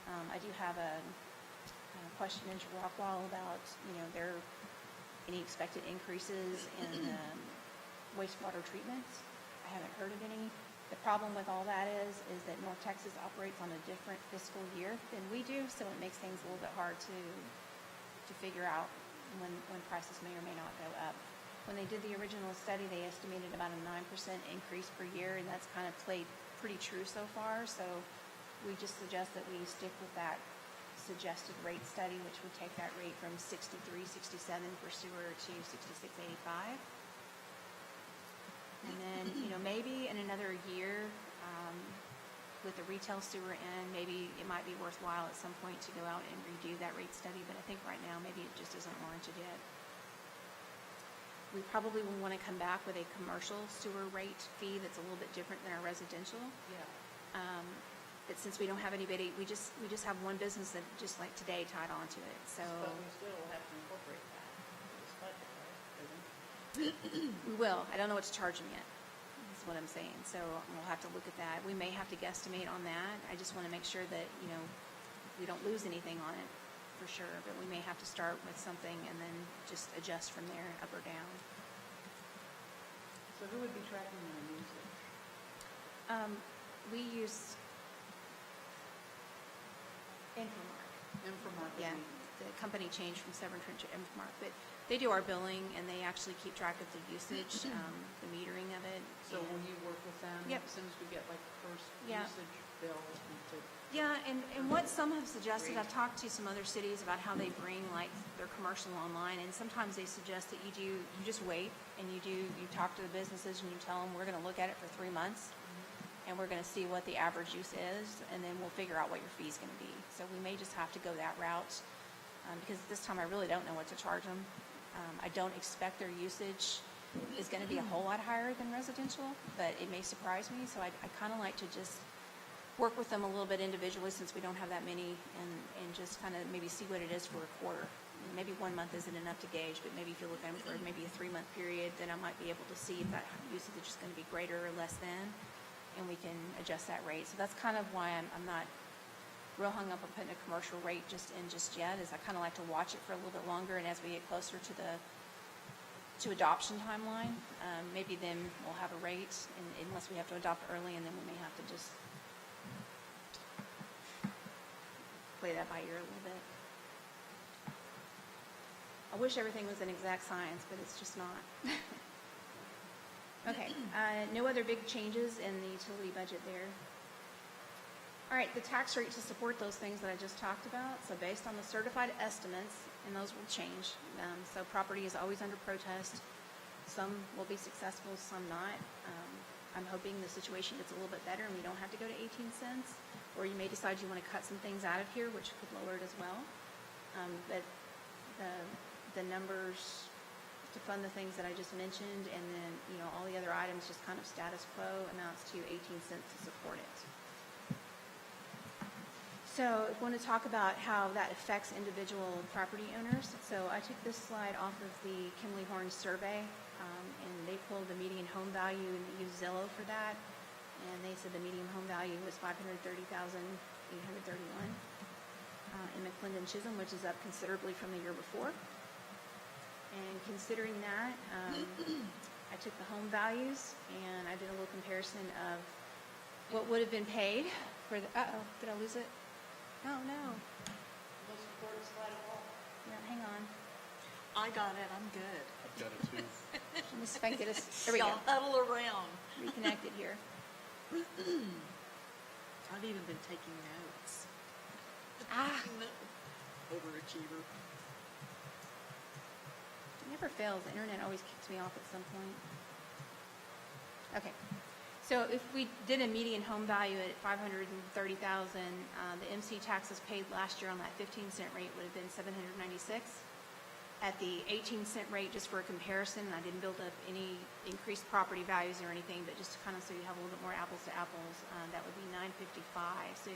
I do have a question into Rockwall about, any expected increases in wastewater treatments. I haven't heard of any. The problem with all that is that North Texas operates on a different fiscal year than we do, so it makes things a little bit hard to figure out when prices may or may not go up. When they did the original study, they estimated about a 9% increase per year, and that's kind of played pretty true so far. So we just suggest that we stick with that suggested rate study, which would take that rate from $63.67 for sewer to $66.85. And then, maybe in another year, with the retail sewer in, maybe it might be worthwhile at some point to go out and redo that rate study. But I think right now, maybe it just isn't warranted yet. We probably will want to come back with a commercial sewer rate fee that's a little bit different than our residential. Yeah. But since we don't have anybody, we just have one business that just like today tied onto it. So But we still have to incorporate that into this budget, right? we will. I don't know what to charge them yet. That's what I'm saying. So we'll have to look at that. We may have to guesstimate on that. I just want to make sure that we don't lose anything on it. for sure, but we may have to start with something and then just adjust from there, up or down. So who would be tracking their usage? We use Infomark. Infomark would Yeah, be- the company changed from Severn Trent to Infomark, but they do our billing and they actually keep track of the usage, the metering of it. So and- will you work with them? Yep. As soon as we get like the first Yeah. usage bill to Yeah, and what some have suggested, I've talked to some other cities about how they bring like their commercial online, and sometimes they suggest that you just wait and you talk to the businesses and you tell them, we're gonna look at it for 3 months and we're gonna see what the average use is, and then we'll figure out what your fee's gonna be. So we may just have to go that route, because this time I really don't know what to charge them. I don't expect their usage is gonna be a whole lot higher than residential, but it may surprise me, so I kinda like to just work with them a little bit individually since we don't have that many, and just kind of maybe see what it is for a quarter. Maybe 1 month isn't enough to gauge, but maybe if you're looking for maybe a 3-month period, then I might be able to see if that usage is going to be greater or less than, and we can adjust that rate. So that's kind of why I'm not real hung up on putting a commercial rate just yet, is I kind of like to watch it for a little bit longer, and as we get closer to adoption timeline, maybe then we'll have a rate, and unless we have to adopt early, and then we may have to just play that by ear a little bit. I wish everything was an exact science, but it's just not. Okay, no other big changes in the utility budget there. All right, the tax rate to support those things that I just talked about. So based on the certified estimates, and those will change. So property is always under protest. Some will be successful, some not. I'm hoping the situation gets a little bit better and we don't have to go to 18 cents. Or you may decide you want to cut some things out of here, which could lower it as well. But the numbers to fund the things that I just mentioned, and then, you know, all the other items, just kind of status quo, amounts to 18 cents to support it. So I want to talk about how that affects individual property owners. So I took this slide off of the Kimley Horn survey, and they pulled the median home value and they used Zillow for that. And they said the median home value was $530,831 in McLendon-Chisholm, which is up considerably from the year before. And considering that, I took the home values and I did a little comparison of what would have been paid for the, did I lose it? Oh, no. Most important slide of all. Yeah, hang on. I got it, I'm good. I've got it too. Let me see if I can get us, there we go, Y'all huddle around. reconnected here. I've even been taking notes. Overachiever. It never fails. The internet always kicks me off at some point. Okay. So if we did a median home value at $530,000, the MC taxes paid last year on that 15-cent rate would have been $796. At the 18-cent rate, just for a comparison, and I didn't build up any increased property values or anything, but just to kind of so you have a little bit more apples to apples, that would be $955. So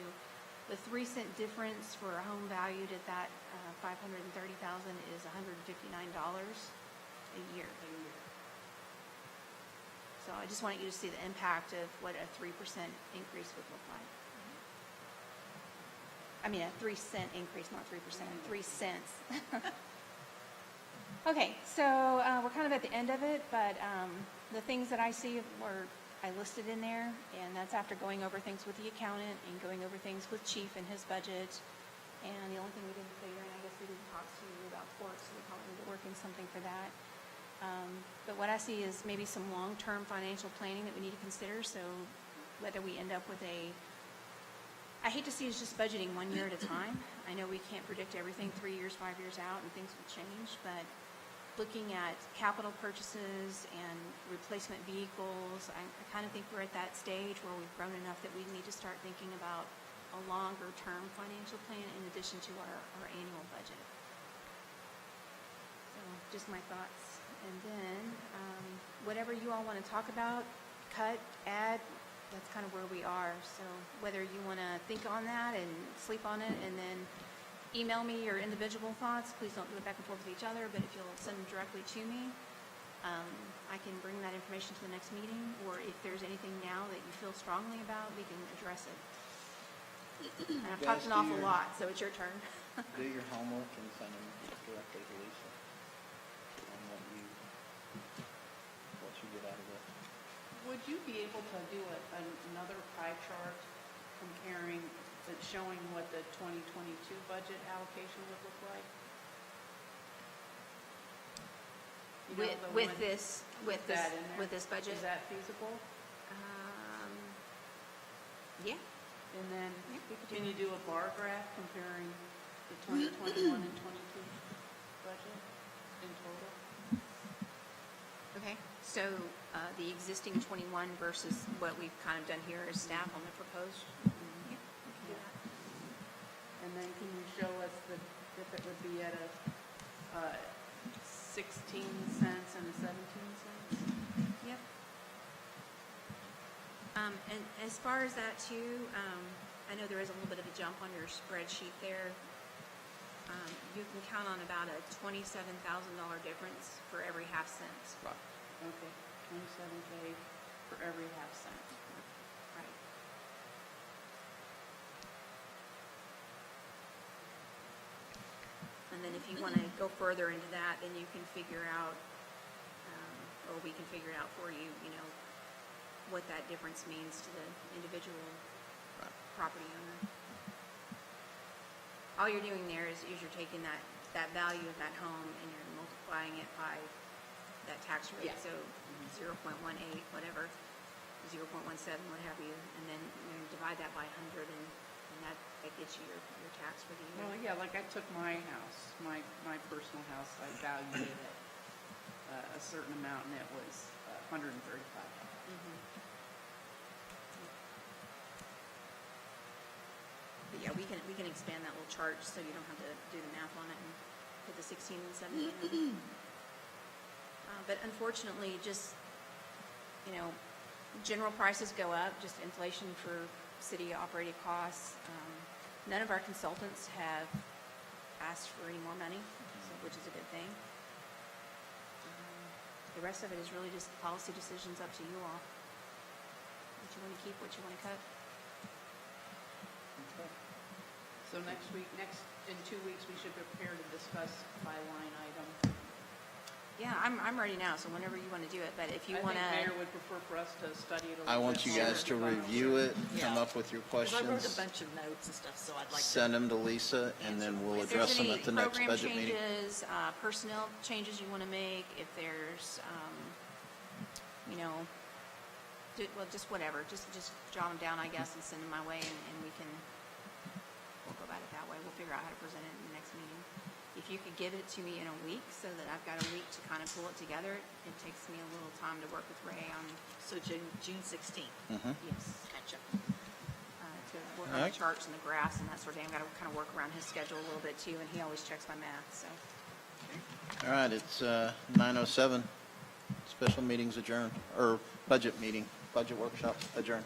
the 3-cent difference for a home valued at that $530,000 is $159 a year. So I just wanted you to see the impact of what a 3% increase would look like. I mean, a 3-cent increase, not 3%, 3 cents. Okay, so we're kind of at the end of it, but the things that I see I listed in there, and that's after going over things with the accountant and going over things with Chief and his budget. And the only thing we didn't figure, and I guess we didn't talk to you about court, so we probably need to work in something for that. But what I see is maybe some long-term financial planning that we need to consider. So whether we end up with I hate to see us just budgeting 1 year at a time. I know we can't predict everything 3 years, 5 years out, and things will change, but looking at capital purchases and replacement vehicles, I kind of think we're at that stage where we've grown enough that we need to start thinking about a longer-term financial plan in addition to our annual budget. So just my thoughts. And then whatever you all want to talk about, cut, add, that's kind of where we are. So whether you want to think on that and sleep on it and then email me your individual thoughts, please don't do it back and forth with each other, but if you'll send them directly to me, I can bring that information to the next meeting, or if there's anything now that you feel strongly about, we can address it. And I've talked an awful lot, so it's your turn. Do your homework and send them directly to Lisa on what you get out of it. Would you be able to do another pie chart comparing, showing what the 2022 budget allocation would look like? You know, the With one- this, that in there? with this budget? Is that feasible? Yeah. And then, Yeah, we could do can you that. do a bar graph comparing the 2021 and 22 budget in total? Okay, so the existing 21 versus what we've kind of done here as staff on the proposed? Yeah, we can do that. And then can you show us if it would be at a 16 cents and a 17 cents? Yep. And as far as that too, I know there is a little bit of a jump on your spreadsheet there. You can count on about a $27,000 difference for every half cent. Okay, 27K for every half cent. Right. And then if you want to go further into that, then you can figure out, or we can figure it out for you, you know, what that difference means to the individual property owner. All you're doing there is you're taking that value of that home and you're multiplying it by that tax rate. Yeah. So 0.18, whatever, 0.17, what have you, and then you divide that by 100 and that gets you your tax for the year. Well, yeah, like I took my house, my personal house, I valued it at a certain amount and it was $135. But yeah, we can expand that little chart so you don't have to do the math on it and put the 16 and 17 in. But unfortunately, just, you know, general prices go up, just inflation for city operating costs. None of our consultants have asked for any more money, which is a good thing. The rest of it is really just policy decisions up to you all. What you want to keep, what you want to cut. So in 2 weeks, we should prepare to discuss by line item. Yeah, I'm ready now, so whenever you want to do it, but if you want I think to, Mayor would prefer for us to study it a little bit. I want you guys to review it, come Yeah. up with your 'Cause I wrote a questions, bunch of notes and stuff, so I'd like to. send them to Lisa, and then we'll if there's address them any at the next program budget meeting. changes, personnel changes you want to make, if there's, you know, just whatever, just jot them down, I guess, and send them my way, and we'll go about it that way. We'll figure out how to present it in the next meeting. If you could give it to me in a week so that I've got a week to kind of pull it together, it takes me a little time to work with Ray on, So June 16th. yes, Gotcha. to work on the Alright. charts and the graphs and that sort of thing. I've got to kind of work around his schedule a little bit too, and he always checks my math, so. All right, it's 9:07. Special meetings adjourned, or budget meeting, budget workshop adjourned.